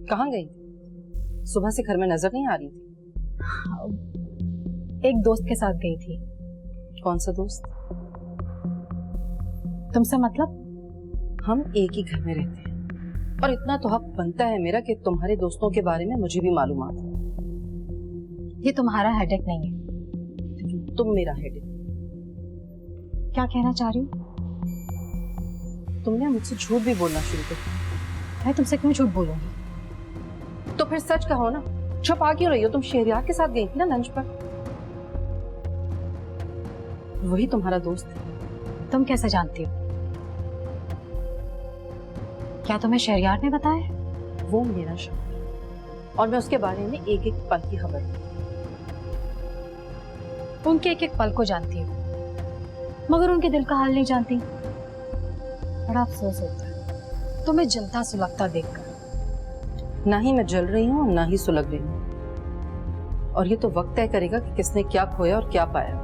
कहाँ गई? सुबह से घर में नजर नहीं आ रही थी। एक दोस्त के साथ गई थी। कौन सा दोस्त? तुमसे मतलब? हम एक ही घर में रहते हैं और इतना तो हक बनता है मेरा कि तुम्हारे दोस्तों के बारे में मुझे भी मालूमात है। ये तुम्हारा हेडेक नहीं है। तुम मेरा हेडेक। क्या कहना चाह रही हो? तुमने मुझसे झूठ भी बोलना शुरू कर दिया। मैं तुमसे क्यों झूठ बोलूंगी? तो फिर सच कहो ना, छुपा क्यों रही हो? तुम शहरयार के साथ गई थी ना लंच पर। वही तुम्हारा दोस्त है। तुम कैसे जानती हो? क्या तुम्हें शहरयार ने बताया? वो मेरा शौक है और मैं उसके बारे में एक एक पल की खबर हूँ। उनके एक एक पल को जानती हूँ, मगर उनके दिल का हाल नहीं जानती। बड़ा अफसोस होता है तुम्हें जलता सुलगता देखकर। ना ही मैं जल रही हूँ ना ही सुलग रही हूँ, और ये तो वक्त तय करेगा कि किसने क्या खोया और क्या पाया।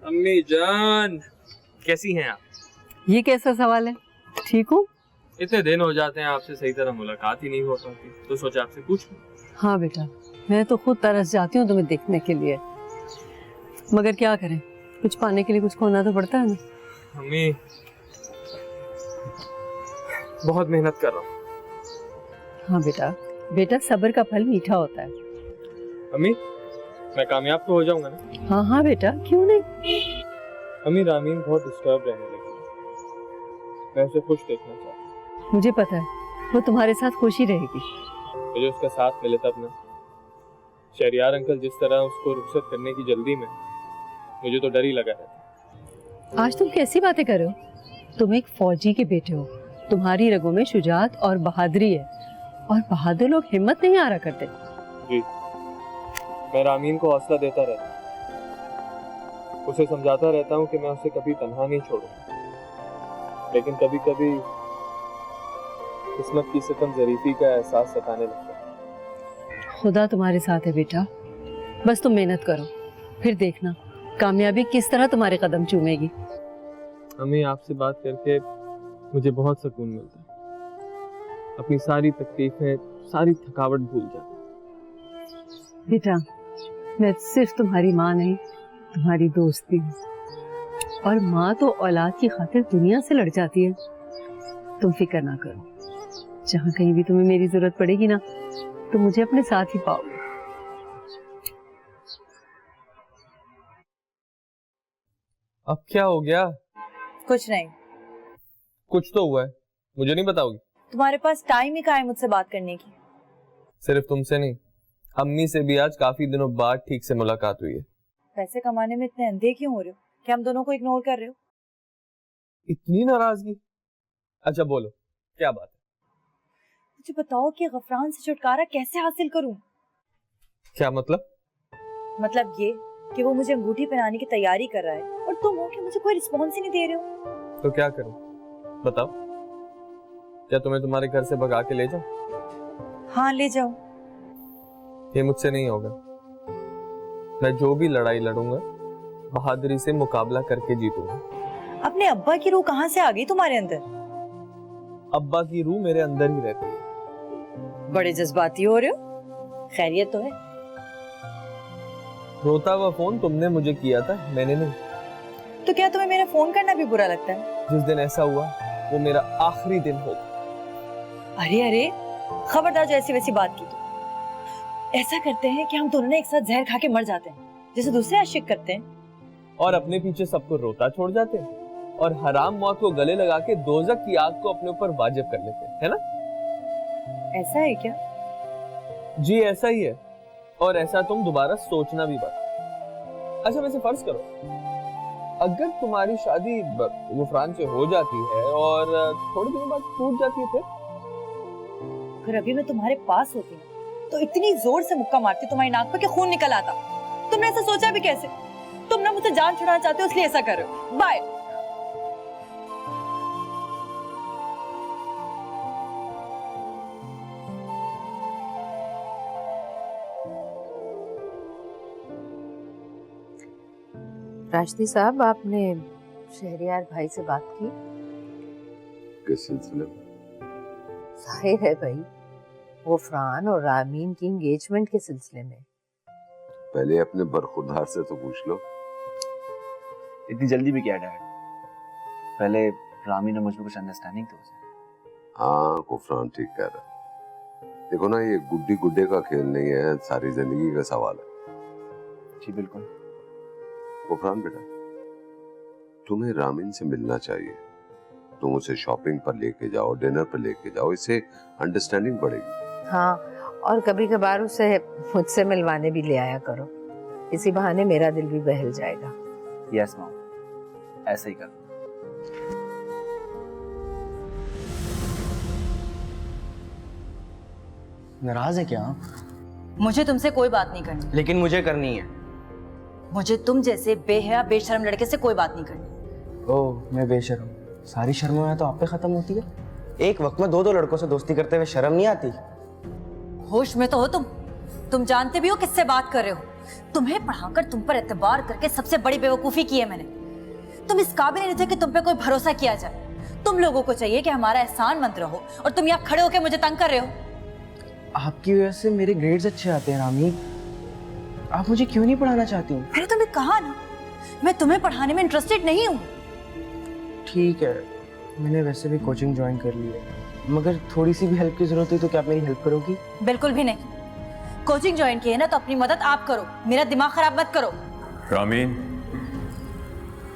अम्मी जान, कैसी हैं आप? ये कैसा सवाल है? ठीक हूँ। इतने दिन हो जाते हैं आपसे सही तरह मुलाकात ही नहीं हो पाती, तो सोचा आपसे पूछूं। हाँ बेटा, मैं तो खुद तरस जाती हूँ तुम्हें देखने के लिए, मगर क्या करें, कुछ पाने के लिए कुछ खोना तो पड़ता है ना। अम्मी, बहुत मेहनत कर रहा हूँ। हाँ बेटा, बेटा सब्र का फल मीठा होता है। अम्मी, मैं कामयाब तो हो जाऊंगा ना? हाँ हाँ बेटा, क्यों नहीं। अम्मी, रामीन बहुत डिस्टर्ब रहने लगी, मैं उसे खुश देखना चाहता हूँ। मुझे पता है वो तुम्हारे साथ खुशी रहेगी। मुझे उसका साथ मिले तब ना। शहरयार अंकल जिस तरह उसको रुखसत करने की जल्दी में, मुझे तो डर ही लगा रहता। आज तुम कैसी बातें कर रहे हो? तुम एक फौजी के बेटे हो, तुम्हारी रगों में शुजाअत और बहादुरी है, और बहादुर लोग हिम्मत नहीं हारा करते। जी, मैं रामीन को हौसला देता रहता हूँ, उसे समझाता रहता हूँ कि मैं उसे कभी तन्हा नहीं छोड़ूंगा, लेकिन कभी कभी किस्मत की सितम ज़रीफी का एहसास सताने लगता है। खुदा तुम्हारे साथ है बेटा, बस तुम मेहनत करो, फिर देखना कामयाबी किस तरह तुम्हारे कदम चूमेगी। अम्मी, आपसे बात करके मुझे बहुत सुकून मिलता है, अपनी सारी तकलीफें, सारी थकावट भूल जाता हूँ। बेटा, मैं सिर्फ तुम्हारी माँ नहीं, तुम्हारी दोस्त भी हूँ, और माँ तो औलाद की खातिर दुनिया से लड़ जाती है। तुम फिक्र ना करो, जहाँ कहीं भी तुम्हें मेरी जरूरत पड़ेगी ना, तो मुझे अपने साथ ही पाओगे। अब क्या हो गया? कुछ नहीं। कुछ तो हुआ है, मुझे नहीं बताओगी? तुम्हारे पास टाइम ही कहाँ है मुझसे बात करने की? सिर्फ तुमसे नहीं, अम्मी से भी आज काफी दिनों बाद ठीक से मुलाकात हुई है। पैसे कमाने में इतने अंधे क्यों हो रहे हो? क्या हम दोनों को इग्नोर कर रहे हो? इतनी नाराजगी? अच्छा बोलो, क्या बात है? मुझे बताओ कि गफरान से छुटकारा कैसे हासिल करूं? क्या मतलब? मतलब ये कि वो मुझे अंगूठी पहनाने की तैयारी कर रहा है और तुम हो कि मुझे कोई रिस्पॉन्स ही नहीं दे रहे हो। तो क्या करूं? बताओ, क्या तुम्हें तुम्हारे घर से भगा के ले जाऊं? हाँ, ले जाओ। ये मुझसे नहीं होगा। मैं जो भी लड़ाई लड़ूंगा बहादुरी से मुकाबला करके जीतूंगा। अपने अब्बा की रूह कहाँ से आ गई तुम्हारे अंदर? अब्बा की रूह मेरे अंदर ही रहती है। बड़े जज्बाती हो रहे हो, खैरियत तो है? रोता हुआ फोन तुमने मुझे किया था, मैंने नहीं। तो क्या तुम्हें मेरा फोन करना भी बुरा लगता है? जिस दिन ऐसा हुआ वो मेरा आखिरी दिन होगा। अरे अरे, खबरदार जो ऐसी वैसी बात की तो। ऐसा करते हैं कि हम दोनों ना एक साथ जहर खा के मर जाते हैं, जैसे दूसरे आशिक करते हैं, और अपने पीछे सबको रोता छोड़ जाते हैं और हराम मौत को गले लगा के दोजख की आग को अपने ऊपर वाजिब कर लेते हैं, है ना? ऐसा है क्या? जी ऐसा ही है, और ऐसा तुम दोबारा सोचना भी मत। अच्छा वैसे फर्ज करो, अगर तुम्हारी शादी गुफरान से हो जाती है और थोड़े दिनों बाद टूट जाती है, फिर अभी मैं तुम्हारे पास होती ना तो इतनी जोर से मुक्का मारती तुम्हारी नाक पे कि खून निकल आता। तुमने ऐसा सोचा भी कैसे? तुम ना मुझसे जान छुड़ाना चाहते हो इसलिए ऐसा कर रहे हो। बाय। राशिदी साहब, आपने शहरियार भाई से बात की? किस सिलसिले में? जाहिर है भाई, वो फरहान और रामीन की एंगेजमेंट के सिलसिले में। पहले अपने बरखुरदार से तो पूछ लो। इतनी जल्दी भी क्या डैड? पहले रामी ने मुझ में कुछ अंडरस्टैंडिंग तो हो जाए। हाँ, कुफरान ठीक कह रहा है। देखो ना, ये गुड्डी गुड्डे का खेल नहीं है, सारी जिंदगी का सवाल है। जी बिल्कुल। कुफरान बेटा, तुम्हें रामीन से मिलना चाहिए। तुम उसे शॉपिंग पर लेके जाओ, डिनर पर लेके जाओ, इससे अंडरस्टैंडिंग बढ़ेगी। हाँ, और कभी कभार उसे मुझसे मिलवाने भी ले आया करो, इसी बहाने मेरा दिल भी बहल जाएगा। यस मॉम, ऐसे ही कर। नाराज है क्या आप? मुझे तुमसे कोई बात नहीं करनी। लेकिन मुझे करनी है। मुझे तुम जैसे बेहया बेशर्म लड़के से कोई बात नहीं करनी। ओह, मैं बेशर्म? सारी शर्म तो आप पे खत्म होती है। एक वक्त में दो लड़कों से दोस्ती करते हुए शर्म नहीं आती? होश में तो हो तुम जानते भी हो किससे बात कर रहे हो। तुम्हें पढ़ाकर तुम पर एतबार करके सबसे बड़ी बेवकूफी की है मैंने। तुम इस काबिल नहीं थे कि तुम पे कोई भरोसा किया जाए। तुम लोगों को चाहिए कि हमारा एहसानमंद रहो, और तुम यहाँ खड़े होकर मुझे तंग कर रहे हो। आपकी वजह से मेरे ग्रेड्स अच्छे आते हैं रामी। आप मुझे क्यों नहीं पढ़ाना चाहती? मैंने तुम्हें कहा ना, मैं तुम्हें पढ़ाने में इंटरेस्टेड नहीं हूँ। ठीक है, मैंने वैसे भी कोचिंग ज्वाइन कर ली है, मगर थोड़ी सी भी हेल्प की जरूरत हुई तो क्या आप मेरी हेल्प करोगी? बिल्कुल भी नहीं। कोचिंग ज्वाइन की है ना तो अपनी मदद आप करो, मेरा दिमाग खराब मत करो। रामीन,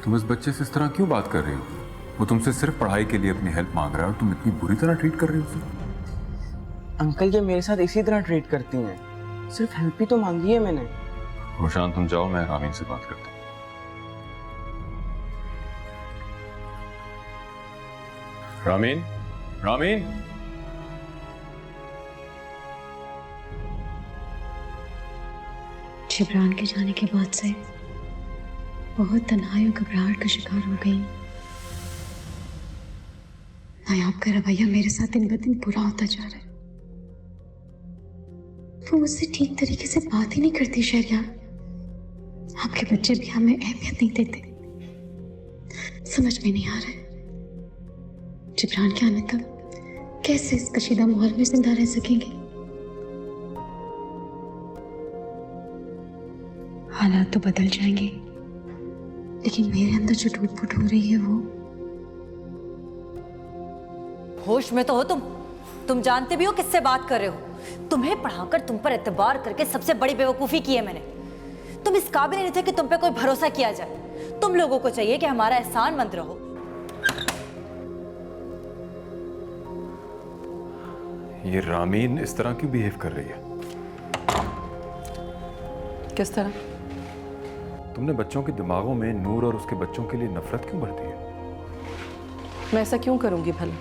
तुम इस बच्चे से इस तरह क्यों बात कर रही हो? वो तुमसे सिर्फ पढ़ाई के लिए अपनी हेल्प मांग रहा है और तुम इतनी बुरी तरह ट्रीट कर रही हो उसे। अंकल ये मेरे साथ इसी तरह ट्रीट करती हैं, सिर्फ हेल्प ही तो मांगी है मैंने। रोशान, तुम जाओ, मैं रामीन से बात करता हूँ। रामीन, रामीन। जिब्रान के जाने के बाद से बहुत तन्हाई और घबराहट का शिकार हो गई। नायाब का रवैया मेरे साथ दिन ब दिन बुरा होता जा रहा है। वो मुझसे ठीक तरीके से बात ही नहीं करती शहरियार। आपके बच्चे भी हमें अहमियत नहीं देते। समझ में नहीं आ रहा है जिब्रान के आने तक कैसे इस कशीदा माहौल में जिंदा रह सकेंगे। हालात तो बदल जाएंगे, लेकिन मेरे अंदर जो टूट फूट हो रही है वो। होश में तो हो तुम जानते भी हो किससे बात कर रहे हो। तुम्हें पढ़ाकर तुम पर एतबार करके सबसे बड़ी बेवकूफी की है मैंने। तुम इस काबिल नहीं थे कि तुम पे कोई भरोसा किया जाए। तुम लोगों को चाहिए कि हमारा एहसानमंद रहो। ये रामीन इस तरह क्यों बिहेव कर रही है? किस तरह? तुमने बच्चों के दिमागों में नूर और उसके बच्चों के लिए नफरत क्यों भर दी है? मैं ऐसा क्यों करूंगी भला?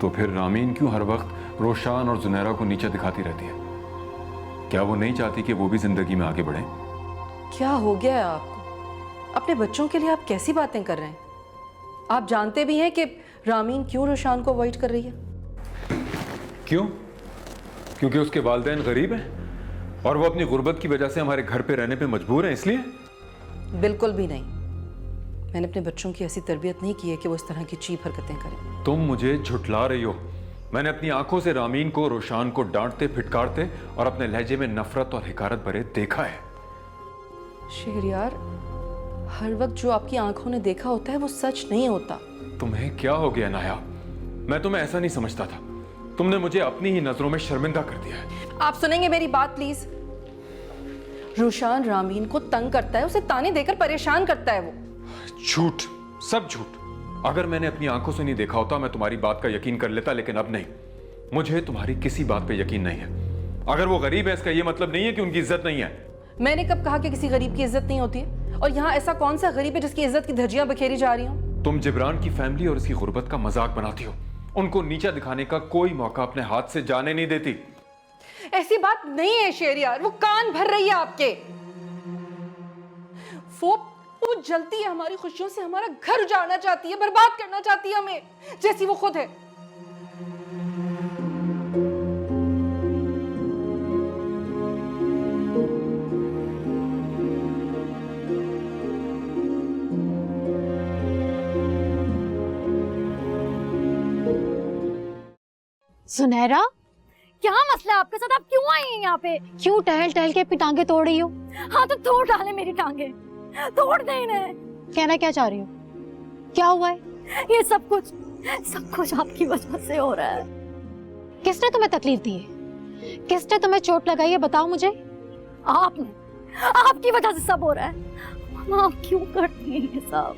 तो फिर रामीन क्यों हर वक्त रोशान और जुनैरा को नीचे दिखाती रहती है? क्या वो नहीं चाहती कि वो भी जिंदगी में आगे बढ़े? क्या हो गया है आपको? अपने बच्चों के लिए आप कैसी बातें कर रहे हैं? आप जानते भी हैं कि रामीन क्यों रोशान को अवॉइड कर रही है? क्यों? क्योंकि उसके वालिदैन गरीब हैं और वो अपनी गुर्बत की वजह से हमारे घर पे रहने पे मजबूर हैं, इसलिए? बिल्कुल भी नहीं। मैंने अपने बच्चों की ऐसी तरबियत नहीं की है कि वो इस तरह की चीप हरकतें करें। तुम मुझे झुठला रही हो। मैंने अपनी आंखों से रामीन को रोशान को डांटते फिटकारते और अपने लहजे में नफरत और हिकारत भरे देखा है। शहरियार, हर वक्त जो आपकी आंखों ने देखा होता है वो सच नहीं होता। तुम्हें क्या हो गया नायाब? मैं तुम्हें ऐसा नहीं समझता था। तुमने मुझे अपनी ही नजरों में शर्मिंदा कर दिया है। आप सुनेंगे मेरी बात प्लीज? रुशान रामीन को तंग करता है, उसे ताने देकर परेशान करता है वो। झूठ, सब झूठ। अगर मैंने अपनी आंखों से नहीं देखा होता मैं तुम्हारी बात का यकीन कर लेता, लेकिन अब नहीं। मुझे तुम्हारी किसी बात पे यकीन नहीं है। अगर वो गरीब है इसका ये मतलब नहीं है कि उनकी इज्जत नहीं है। मैंने कब कहा कि किसी गरीब की इज्जत नहीं होती है? और यहाँ ऐसा कौन सा गरीब है जिसकी इज्जत की धज्जियां बखेरी जा रही हो? तुम जिब्रान की फैमिली और उसकी गुर्बत का मजाक बनाती हो। उनको नीचा दिखाने का कोई मौका अपने हाथ से जाने नहीं देती। ऐसी बात नहीं है शेरियार, वो कान भर रही है आपके। वो जलती है हमारी खुशियों से, हमारा घर उजाड़ना चाहती है, बर्बाद करना चाहती है हमें, जैसी वो खुद है। सुनहरा, क्या मसला है आपके साथ? आप क्यों आई हैं यहाँ पे? क्यों टहल टहल के अपनी टांगे तोड़ रही हो? हाँ तो तोड़ डाले मेरी टांगे, तोड़ दे इन्हें। कहना क्या चाह रही हो? क्या हुआ है? ये सब कुछ आपकी वजह से हो रहा है। किसने तुम्हें तकलीफ दी है? किसने तुम्हें चोट लगाई है? बताओ मुझे। आपने, आपकी वजह से सब हो रहा है। मामा आप क्यों करती हैं ये सब?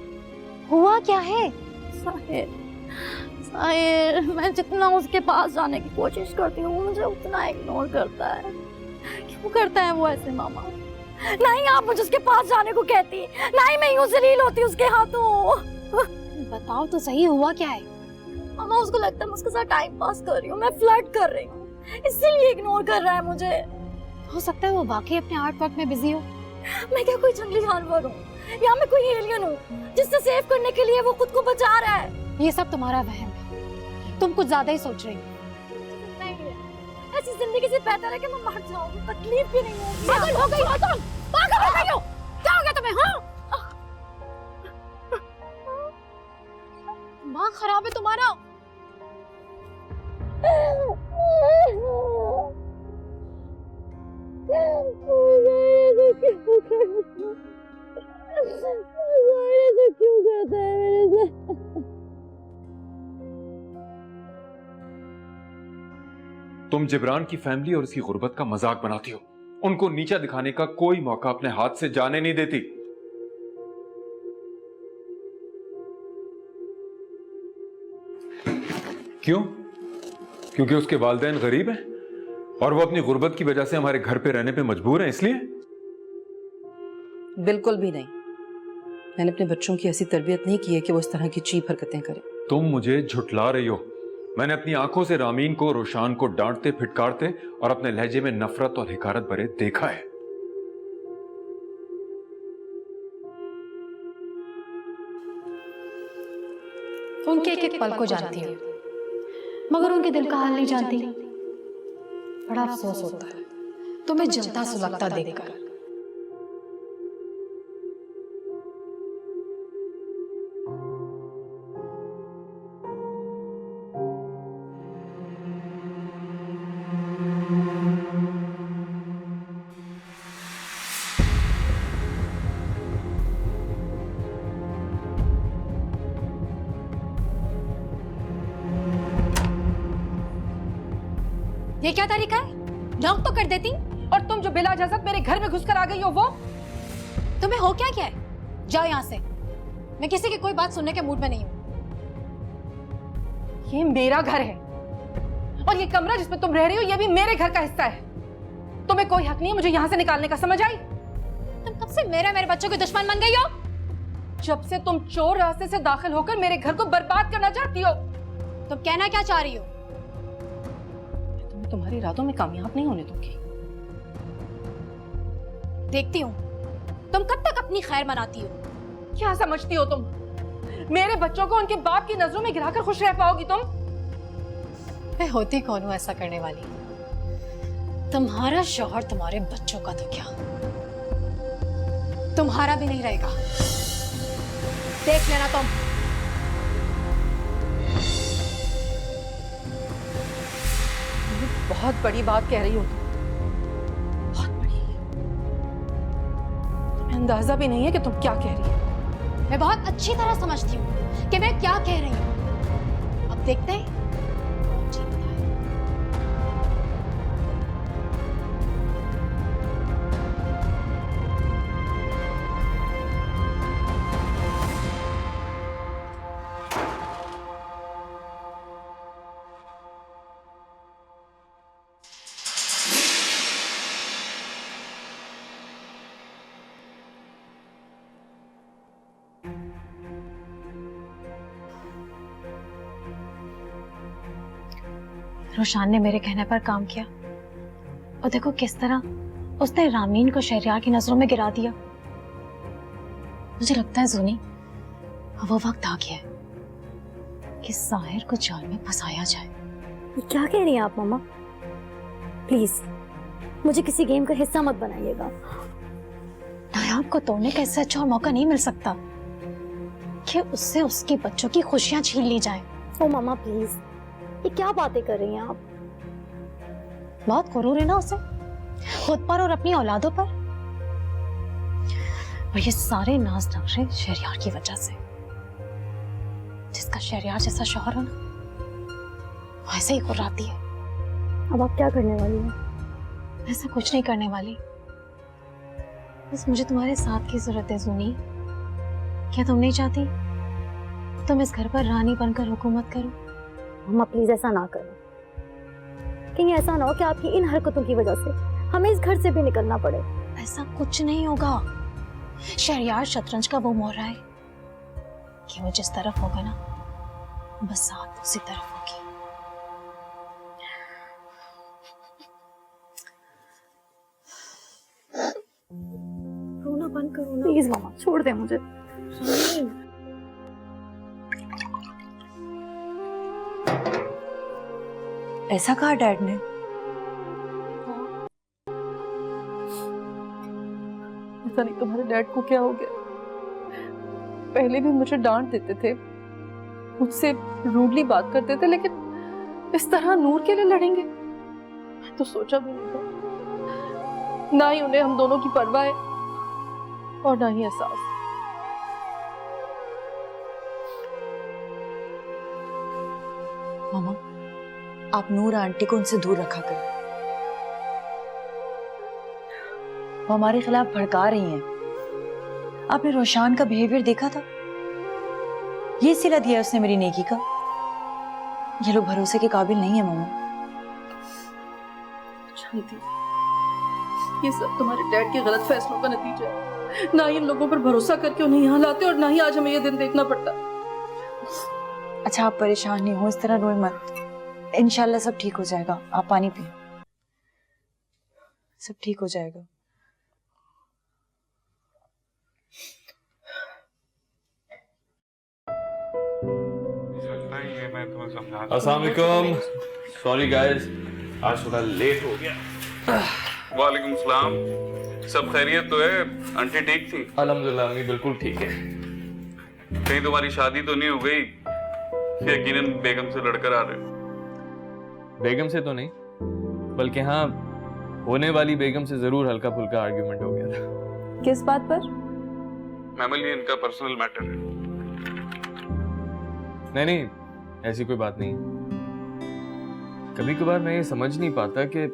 हुआ क्या है? साहिर, मैं जितना उसके पास जाने की कोशिश करती हूँ मुझे उतना इग्नोर करता है। क्यों करता है वो ऐसे मामा? नहीं आप मुझे उसके पास जाने को कहती, नहीं मैं यूं जलील होती उसके हाथों। बताओ तो सही, हुआ क्या है? मामा उसको लगता है मैं उसके साथ टाइम पास कर रही हूँ, मैं फ्लर्ट कर रही हूँ, इसीलिए इग्नोर कर रहा है मुझे। हो सकता है वो वाकई अपने आर्ट वर्क में बिजी हो। मैं क्या कोई जंगली जानवर हूँ या मैं कोई एलियन हूँ जिससे सेव करने के लिए वो खुद को बचा रहा है? ये सब तुम्हारा वहम है, तुम कुछ ज्यादा ही सोच रही हो। ऐसी जिंदगी से बेहतर है कि मैं मर जाऊं, तकलीफ भी नहीं होगी। पागल हो गई हो तुम? पागल हो गई हो? क्या हो गया तुम्हें? हाँ, दिमाग खराब है तुम्हारा। क्यों करता है मेरे साथ? तुम जिब्रान की फैमिली और उसकी गुर्बत का मजाक बनाती हो। उनको नीचा दिखाने का कोई मौका अपने हाथ से जाने नहीं देती। क्यों? क्योंकि उसके वालिदैन गरीब हैं और वो अपनी गुर्बत की वजह से हमारे घर पे रहने पे मजबूर हैं, इसलिए? बिल्कुल भी नहीं। मैंने अपने बच्चों की ऐसी तरबियत नहीं की है कि वो इस तरह की चीप हरकतें करें। तुम मुझे झुठला रही हो। मैंने अपनी आंखों से रामीन को, रोशान को डांटते फिटकारते और अपने लहजे में नफरत और हिकारत भरे देखा है। उनके एक एक पल को जानती हूँ, मगर उनके दिल का हाल नहीं जानती। बड़ा अफसोस होता है तुम्हें जलता सुलगता देखकर। ये क्या तरीका है? नॉक तो कर देती। और तुम जो बिला इजाजत मेरे घर में घुसकर आ गई हो, वो तुम्हें हो क्या क्या है? जाओ यहाँ से, मैं किसी की कोई बात सुनने के मूड में नहीं हूँ। ये मेरा घर है और ये कमरा जिसमें तुम रह रही हो ये भी मेरे घर का हिस्सा है। तुम्हें कोई हक नहीं है मुझे यहाँ से निकालने का, समझ आई? तुम कब से मेरे बच्चों के दुश्मन बन गई हो? जब से तुम चोर रास्ते से दाखिल होकर मेरे घर को बर्बाद करना चाहती हो। तुम कहना क्या चाह रही हो? मैं तुम्हारी इरादों में कामयाब नहीं होने दूंगी। देखती हूँ तुम कब तक अपनी खैर मनाती हो। क्या समझती हो तुम? मेरे बच्चों को उनके बाप की नजरों में गिराकर खुश रह पाओगी तुम? मैं होती कौन हूँ ऐसा करने वाली? तुम्हारा शौहर तुम्हारे बच्चों का तो क्या, तुम्हारा भी नहीं रहेगा। देख लेना तुम। बहुत बड़ी बात कह रही हो तुम, बहुत बड़ी। तुम्हें अंदाजा भी नहीं है कि तुम क्या कह रही हो। मैं बहुत अच्छी तरह समझती हूँ कि मैं क्या कह रही हूँ। अब देखते हैं कौन जीतता है। रोशान ने मेरे कहने पर काम किया और देखो किस तरह उसने रामीन को शहरयार की नजरों में गिरा दिया। मुझे लगता है ज़ूनी, वो वक्त आ गया है कि साहिर को जाल में फंसाया जाए। क्या कह रही हैं आप मामा? प्लीज मुझे किसी गेम का हिस्सा मत बनाइएगा। नायाब को तोड़ने का इससे अच्छा और मौका नहीं मिल सकता कि उससे उसके बच्चों की खुशियां छीन ली जाए। ओ मामा प्लीज, ये क्या बातें कर रही हैं आप? बहुत गुरूर है ना उसे, खुद पर और अपनी औलादों पर। और ये सारे नाज नखरे शहरयार की वजह से। जिसका शहरयार जैसा शौहर हो ना, वैसे ही गुर्राती है। अब आप क्या करने वाली हैं? ऐसा कुछ नहीं करने वाली, बस मुझे तुम्हारे साथ की जरूरत है ज़ूनी। क्या तुम नहीं चाहती तुम इस घर पर रानी बनकर हुकूमत करो? मामा प्लीज ऐसा ना करो, कहीं ऐसा ना हो कि आपकी इन हरकतों की वजह से हमें इस घर से भी निकलना पड़े। ऐसा कुछ नहीं होगा। शहरयार शतरंज का वो मोहरा है कि वो जिस तरफ होगा ना, बस साथ उसी तरफ होगी। रोना बंद करो ना प्लीज मामा, छोड़ दे मुझे। ऐसा कहा डैड ने? पता नहीं तुम्हारे डैड को क्या हो गया। पहले भी मुझे डांट देते थे, मुझसे रूडली बात करते थे, लेकिन इस तरह नूर के लिए लड़ेंगे मैं तो सोचा भी नहीं था। ना ही उन्हें हम दोनों की परवाह है और ना ही एहसास। मामा, आप नूर आंटी को उनसे दूर रखा करें। वो हमारे खिलाफ भड़का रही हैं। आपने रोशान का बिहेवियर देखा था? ये सिला दिया उसने मेरी नेकी का। ये लोग भरोसे के काबिल नहीं है मामा। जानती ये सब तुम्हारे डैड के गलत फैसलों का नतीजा है। ना ही इन लोगों पर भरोसा करके उन्हें यहाँ लाते और ना ही आज हमें ये दिन देखना पड़ता। अच्छा आप परेशान नहीं हो, इस तरह रोए मत। इंशाल्लाह सब ठीक हो जाएगा। आप पानी पिए, सब ठीक हो जाएगा। अस्सलाम वालेकुम। सॉरी गाइस, आज थोड़ा लेट हो गया। वालेकुम सलाम। सब खैरियत तो है? आंटी ठीक थी? अल्हम्दुलिल्लाह अम्मी बिल्कुल ठीक है। कहीं तुम्हारी शादी तो नहीं हो गई? यकीनन बेगम से लड़कर आ रहे हो? बेगम से तो नहीं, बल्कि हाँ होने वाली बेगम से जरूर हल्का फुल्का आर्ग्यूमेंट हो गया था। किस बात पर? मैमल ये इनका पर्सनल मैटर है। नहीं, ऐसी कोई बात नहीं। कभी कभार मैं ये समझ नहीं पाता कि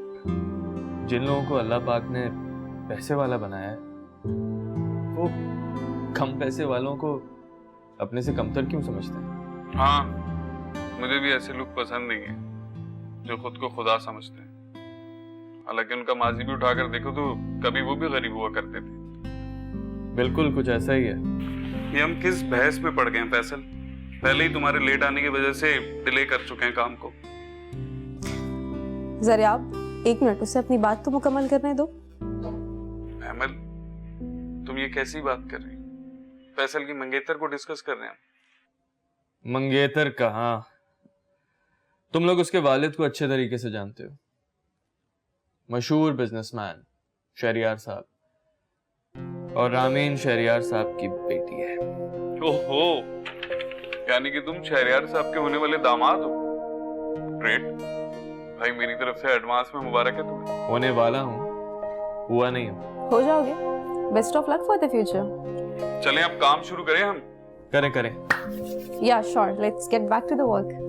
जिन लोगों को अल्लाह पाक ने पैसे वाला बनाया है, वो कम पैसे वालों को अपने से कमतर क्यों समझते हैं? हाँ, मुझे भी ऐसे लोग पसंद नहीं है जो खुद को खुदा समझते हैं। हालांकि उनका माजी भी उठाकर देखो तो कभी वो भी गरीब हुआ करते थे। बिल्कुल कुछ ऐसा ही है। ये हम किस बहस में पड़ गए हैं फैसल? पहले ही तुम्हारे लेट आने की वजह से डिले कर चुके हैं काम को। जरा आप 1 मिनट उसे अपनी बात तो मुकम्मल करने दो। अहमद, तुम ये कैसी बात कर रही हो? फैसल की मंगेतर को डिस्कस कर रहे हैं। मंगेतर कहाँ, तुम लोग उसके वालिद को अच्छे तरीके से जानते हो। मशहूर बिजनेसमैन शहरयार साहब, और रामीन शहरयार साहब की बेटी है। ओहो, यानी कि तुम शहरयार साहब के होने वाले दामाद हो। ग्रेट भाई, मेरी तरफ से एडवांस में मुबारक है तुम्हें। होने वाला हूँ, हुआ नहीं हूँ। हो जाओगे, best of luck for the future. चलें अब काम शुरू करें हम। करें। या sure, let's get back to the work.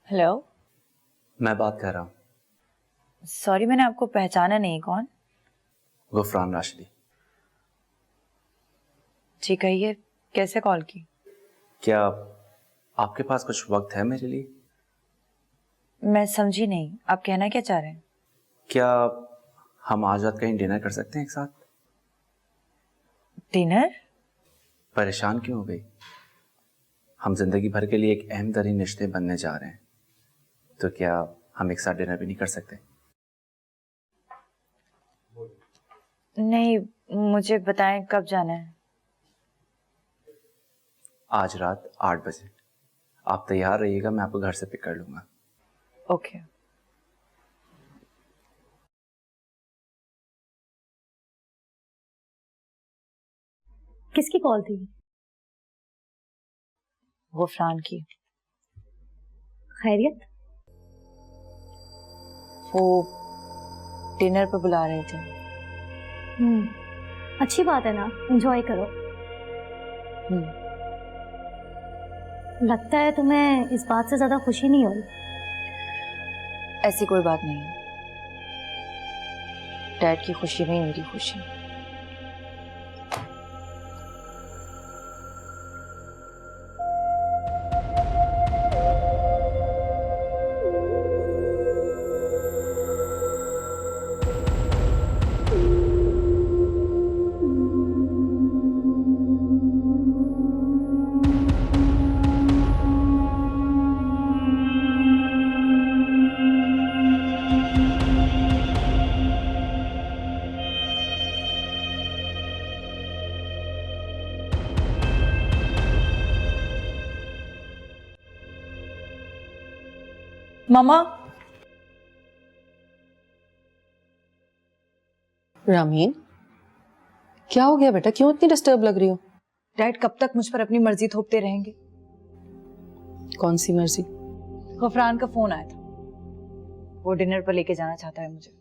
Hello, मैं बात कर रहा हूँ। सॉरी मैंने आपको पहचाना नहीं। कौन? गुफरान राशिदी। जी कहिए, कैसे कॉल की? क्या आपके पास कुछ वक्त है मेरे लिए? मैं समझी नहीं, आप कहना क्या चाह रहे हैं? क्या हम आज रात कहीं डिनर कर सकते हैं एक साथ? डिनर? परेशान क्यों हो गई? हम जिंदगी भर के लिए एक अहम तरीन रिश्ते बनने जा रहे हैं, तो क्या हम एक साथ डिनर भी नहीं कर सकते? नहीं, मुझे बताएं कब जाना है। आज रात 8 बजे। आप तैयार रहिएगा, मैं आपको घर से पिक कर लूंगा। ओके। किसकी कॉल थी? गुफरान की। खैरियत? वो डिनर पर बुला रहे थे। अच्छी बात है ना, एंजॉय करो। लगता है तुम्हें इस बात से ज्यादा खुशी नहीं हो रही। ऐसी कोई बात नहीं है, डैड की खुशी में ही मेरी खुशी। मामा। रामीन, क्या हो गया बेटा? क्यों इतनी डिस्टर्ब लग रही हो? डैड कब तक मुझ पर अपनी मर्जी थोपते रहेंगे? कौन सी मर्जी? गुफरान का फोन आया था, वो डिनर पर लेके जाना चाहता है मुझे।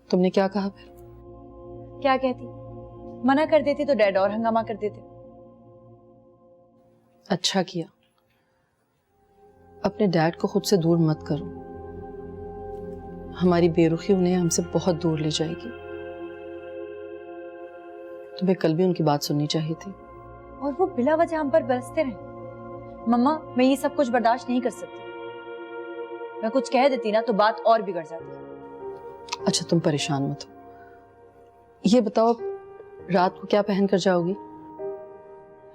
तुमने क्या कहा फिर? क्या कहती? मना कर देती तो डैड और हंगामा कर देते। अच्छा किया। अपने डैड को खुद से दूर मत करो, हमारी बेरुखी उन्हें हमसे बहुत दूर ले जाएगी। तुम्हें कल भी उनकी बात सुननी चाहिए थी। और वो बिला वजह हम पर बरसते रहे। मम्मा, मैं ये सब कुछ बर्दाश्त नहीं कर सकती। मैं कुछ कह देती ना तो बात और बिगड़ जाती। अच्छा तुम परेशान मत हो। ये बताओ रात को क्या पहन कर जाओगी?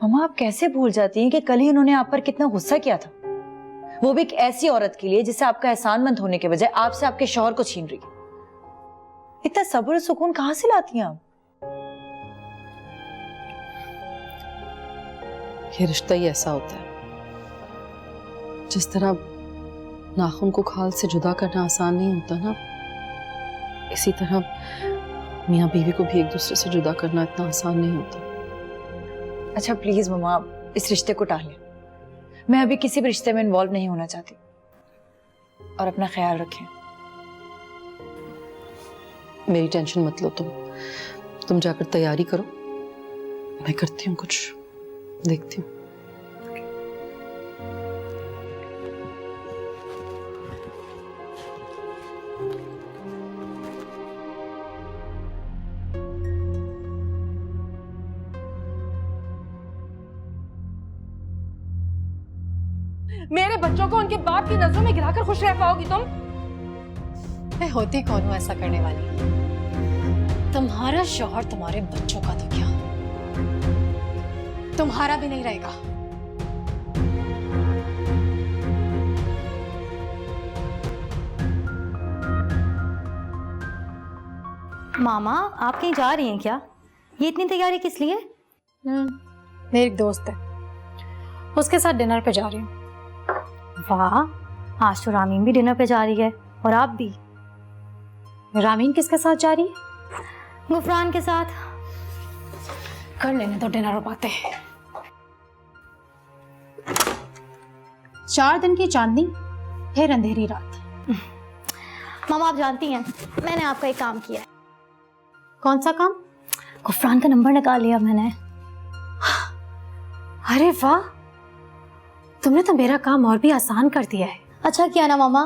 मम्मा, आप कैसे भूल जाती हैं कि कल ही उन्होंने आप पर कितना गुस्सा किया था, वो भी एक ऐसी औरत के लिए जिसे आपका एहसानमंद होने के बजाय आपसे आपके शौहर को छीन रही है। इतना सब्र और सुकून कहां से लाती हैं आप? ये रिश्ता ही ऐसा होता है, जिस तरह नाखून को खाल से जुदा करना आसान नहीं होता ना, इसी तरह मियाँ बीवी को भी एक दूसरे से जुदा करना इतना आसान नहीं होता। अच्छा प्लीज मम्मा, आप इस रिश्ते को टालें। मैं अभी किसी भी रिश्ते में इन्वॉल्व नहीं होना चाहती। और अपना ख्याल रखें। मेरी टेंशन मत लो तुम जाकर तैयारी करो, मैं करती हूँ कुछ, देखती हूँ। मेरे बच्चों को उनके बाप की नजरों में गिराकर खुश रह पाओगी तुम? मैं होती कौन हूँ ऐसा करने वाली? तुम्हारा शौहर तुम्हारे बच्चों का तो क्या, तुम्हारा भी नहीं रहेगा। मामा, आप कहीं जा रही हैं क्या? ये इतनी तैयारी किस लिए? मेरी एक दोस्त है, उसके साथ डिनर पे जा रही हूँ। वाह, आज तो रामीन भी डिनर पे जा रही है और आप भी। रामीन किसके साथ जा रही है? गुफरान के साथ। कर लेने तो डिनर और बातें। 4 दिन की चांदनी फिर अंधेरी रात। मामा आप जानती हैं मैंने आपका एक काम किया है। कौन सा काम? गुफरान का नंबर निकाल लिया मैंने। अरे वाह, तुमने तो मेरा काम और भी आसान कर दिया है। अच्छा किया ना मामा?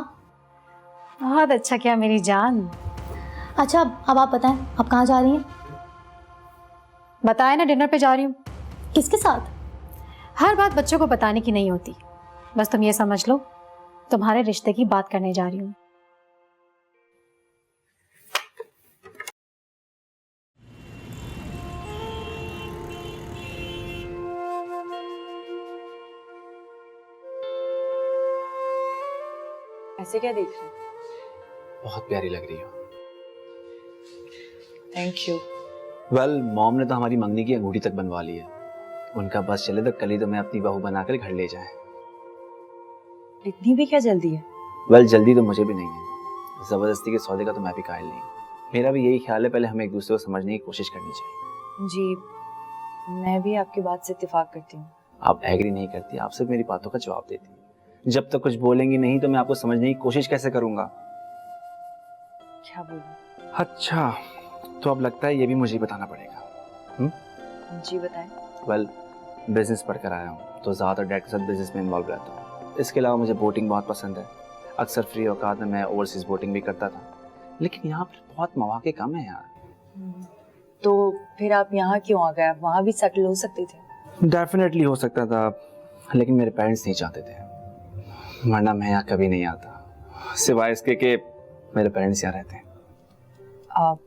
बहुत अच्छा किया मेरी जान। अच्छा अब आप बताएं आप कहाँ जा रही हैं? बताया ना, डिनर पे जा रही हूँ। किसके साथ? हर बात बच्चों को बताने की नहीं होती, बस तुम ये समझ लो तुम्हारे रिश्ते की बात करने जा रही हूँ। ऐसे क्या देख रहे हैं? बहुत प्यारी लग रही हो। Thank you. वेल मॉम ने तो हमारी मंगनी की अंगूठी तक बनवा ली है। उनका बस चले तो कल ही तो मैं अपनी बहू बनाकर घर ले जाए। इतनी भी क्या जल्दी है? वेल जल्दी तो मुझे भी नहीं है, जबरदस्ती के सौदे का तो मैं भी कायल नहीं हूँ। मेरा भी यही ख्याल है, पहले हमें एक दूसरे को समझने की कोशिश करनी चाहिए। जी मैं भी आपकी बात से इत्तेफाक करती हूँ। आप एग्री नहीं करती, आप सिर्फ मेरी बातों का जवाब देती। जब तक कुछ बोलेंगी नहीं तो मैं आपको समझने की कोशिश कैसे करूंगा? क्या बोलूं? अच्छा तो अब लगता है ये भी मुझे ही बताना पड़ेगा। जी बताएं। वेल बिजनेस पढ़कर आया हूँ तो ज़्यादातर डैड के साथ बिजनेस में इन्वॉल्व रहता हूँ। इसके अलावा मुझे बोटिंग बहुत पसंद है। अक्सर फ्री औकात में मैं ओवरसीज बोटिंग भी करता था, लेकिन यहाँ पर बहुत मौके कम है यार। तो फिर आप यहाँ क्यों आ गए? आप वहाँ भी सेटल हो सकते थे। डेफिनेटली हो सकता था, लेकिन मेरे पेरेंट्स नहीं चाहते थे, वरना मैं यहाँ कभी नहीं आता। सिवाय इसके कि मेरे पेरेंट्स यहाँ रहते हैं। आप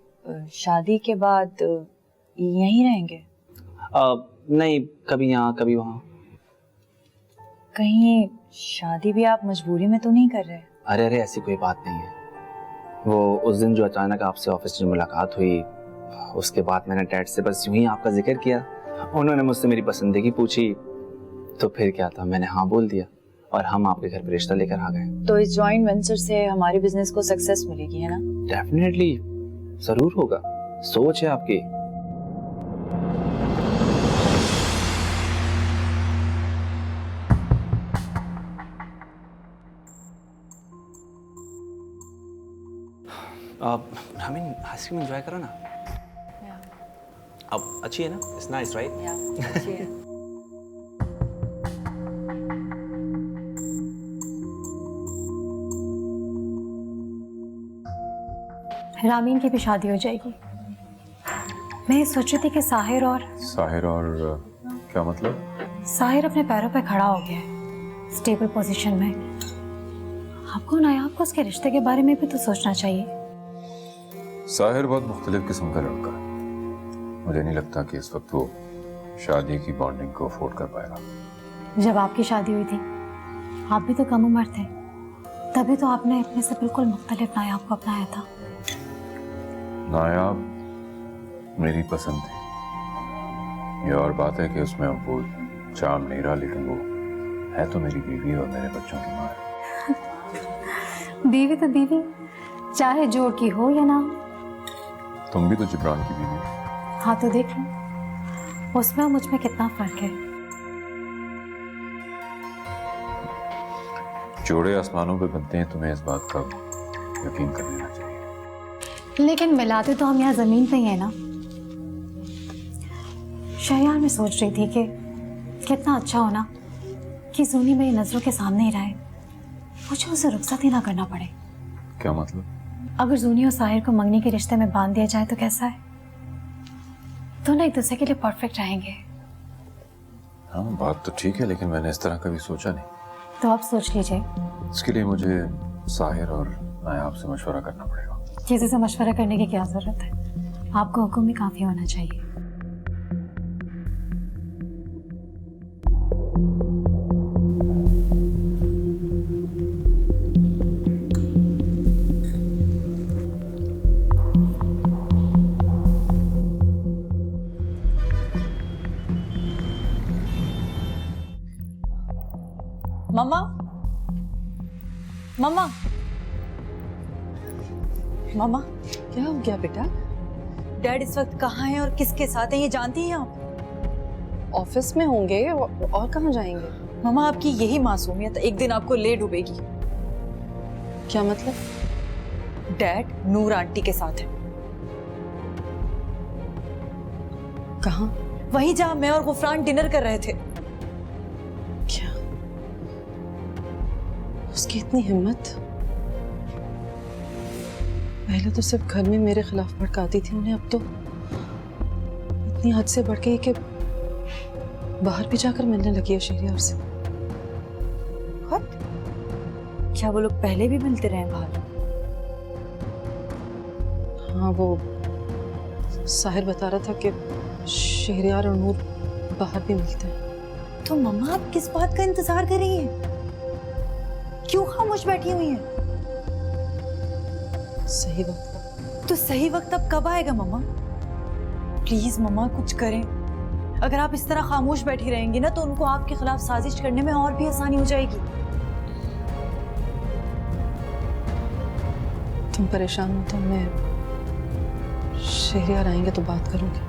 शादी के बाद यहीं रहेंगे? नहीं, कभी यहाँ कभी वहाँ। कहीं शादी भी आप मजबूरी में तो नहीं कर रहे? अरे अरे ऐसी कोई बात नहीं है। वो उस दिन जो अचानक आपसे ऑफिस में मुलाकात हुई, उसके बाद मैंने डैड से बस यूं ही आपका जिक्र किया। उन्होंने मुझसे मेरी पसंदीगी पूछी तो फिर क्या था, मैंने हाँ बोल दिया और हम आपके घर पे रिश्ता लेकर आ गए। तो इस जॉइंट वेंचर से हमारे बिजनेस को सक्सेस मिलेगी, है ना? डेफिनेटली, जरूर होगा। सोच है आपकी। हमें आइसक्रीम एंजॉय करो ना। अब अच्छी है ना? It's nice right? अच्छी है। रामीन की भी शादी हो जाएगी। मैं ये सोच रही थी कि साहिर और क्या मतलब? साहिर अपने पैरों पे खड़ा हो गया है, स्टेबल पोजीशन में। आपको नायाब को उसके रिश्ते के बारे में भी तो सोचना चाहिए। साहिर बहुत मुख्तलिफ किस्म का लड़का है। मुझे नहीं लगता कि इस वक्त वो शादी की बॉन्डिंग को अफोर्ड कर पाएगा। जब आपकी शादी हुई थी आप भी तो कम उम्र थे, तभी तो आपने अपने से बिल्कुल मुख्तलिफ नायाब को अपनाया था। नायाब मेरी पसंद थी। ये और बात है कि उसमें अब वो चार्म नहीं रहा, लेकिन वो है तो मेरी बीवी और मेरे बच्चों की माँ है। बीवी तो बीवी, चाहे जोड़ की हो या ना। तुम भी तो जिब्रान की बीवी हो। हाँ तो देख लो उसमें मुझ में कितना फर्क है। जोड़े आसमानों पे बनते हैं, तुम्हें इस बात का यकीन कर लेना चाहिए। लेकिन मिलाते तो हम यहाँ जमीन पे ही है ना। शहयार में सोच रही थी कि कितना अच्छा होना कि जूनी मेरी नजरों के सामने ही रहे, मुझे उसे रुखसत ही ना करना पड़े। क्या मतलब? अगर जूनी और साहिर को मंगनी के रिश्ते में बांध दिया जाए तो कैसा है? दोनों एक दूसरे के लिए परफेक्ट रहेंगे। हाँ बात तो ठीक है, लेकिन मैंने इस तरह कभी सोचा नहीं। तो आप सोच लीजिए। इसके लिए मुझे साहिर और नायाब से मशवरा करना पड़ेगा। किसी से मशवरा करने की क्या जरूरत है, आपको हुक्म ही काफी होना चाहिए। मम्मा मम्मा, मम्मा क्या हो गया बेटा? डैड इस वक्त कहाँ हैं और किसके साथ हैं ये जानती हैं आप? ऑफिस में होंगे और कहाँ जाएंगे? मम्मा आपकी यही मासूमियत एक दिन आपको ले डूबेगी। क्या मतलब? डैड नूर आंटी के साथ है। कहाँ? वहीं जहाँ मैं और गुफरान डिनर कर रहे थे। क्या? उसकी इतनी हिम्मत? पहले तो सिर्फ घर में मेरे खिलाफ भड़काती थी उन्हें, अब तो इतनी हद से बढ़ गई कि बाहर भी जाकर मिलने लगी है शहरियार से। क्या वो लोग पहले भी मिलते रहे बाहर? हाँ, वो साहिर बता रहा था कि शहरियार और नूर बाहर भी मिलते हैं। तो मम्मा आप किस बात का इंतजार कर रही हैं? क्यों खामोश बैठी हुई हैं? सही वक्त। तो सही वक्त अब कब आएगा मम्मा? प्लीज मम्मा कुछ करें। अगर आप इस तरह खामोश बैठी रहेंगी ना तो उनको आपके खिलाफ साजिश करने में और भी आसानी हो जाएगी। तुम परेशान हो तो मैं शहरियार आएंगे तो बात करूंगी।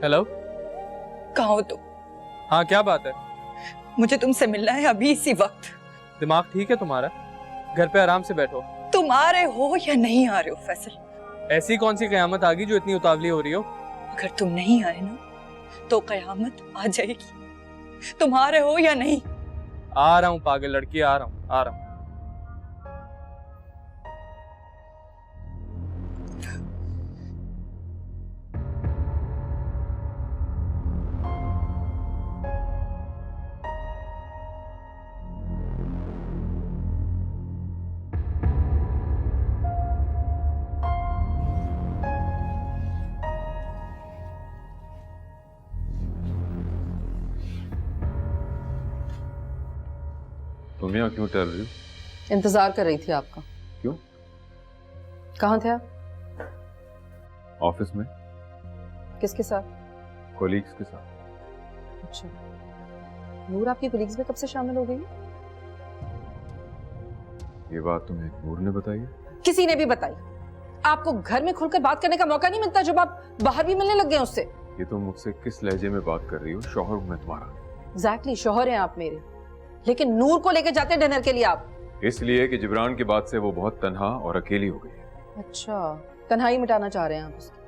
हेलो, कहाँ हो तुम? हाँ क्या बात है? मुझे तुमसे मिलना है अभी इसी वक्त। दिमाग ठीक है तुम्हारा? घर पे आराम से बैठो। तुम आ रहे हो या नहीं आ रहे हो फैसल? ऐसी कौन सी कयामत आ गई जो इतनी उतावली हो रही हो? अगर तुम नहीं आए ना तो कयामत आ जाएगी। तुम आ रहे हो या नहीं? आ रहा हूँ पागल लड़की, आ रहा हूँ आ रहा हूँ। तुम यहाँ क्यों टहल रही हो? इंतजार कर रही थी आपका। क्यों? कहाँ थे आप? ऑफिस में। किसके साथ? कोलीग्स के साथ। अच्छा, नूर आपकी कोलीग्स में कब से शामिल हो गई? ये बात तुम्हें नूर ने बताई है? किसी ने भी बताई। आपको घर में खुलकर बात करने का मौका नहीं मिलता जब आप बाहर भी मिलने लग गए उससे। ये तुम मुझसे किस लहजे में बात कर रही हो? शौहर हूं मैं तुम्हारा। एग्जैक्टली, शौहर हैं आप मेरे, लेकिन नूर को लेकर जाते हैं डिनर के लिए आप। इसलिए कि जिब्रान के बाद से वो बहुत तन्हा और अकेली हो गई है। अच्छा, तन्हाई मिटाना चाह रहे हैं आप उसकी।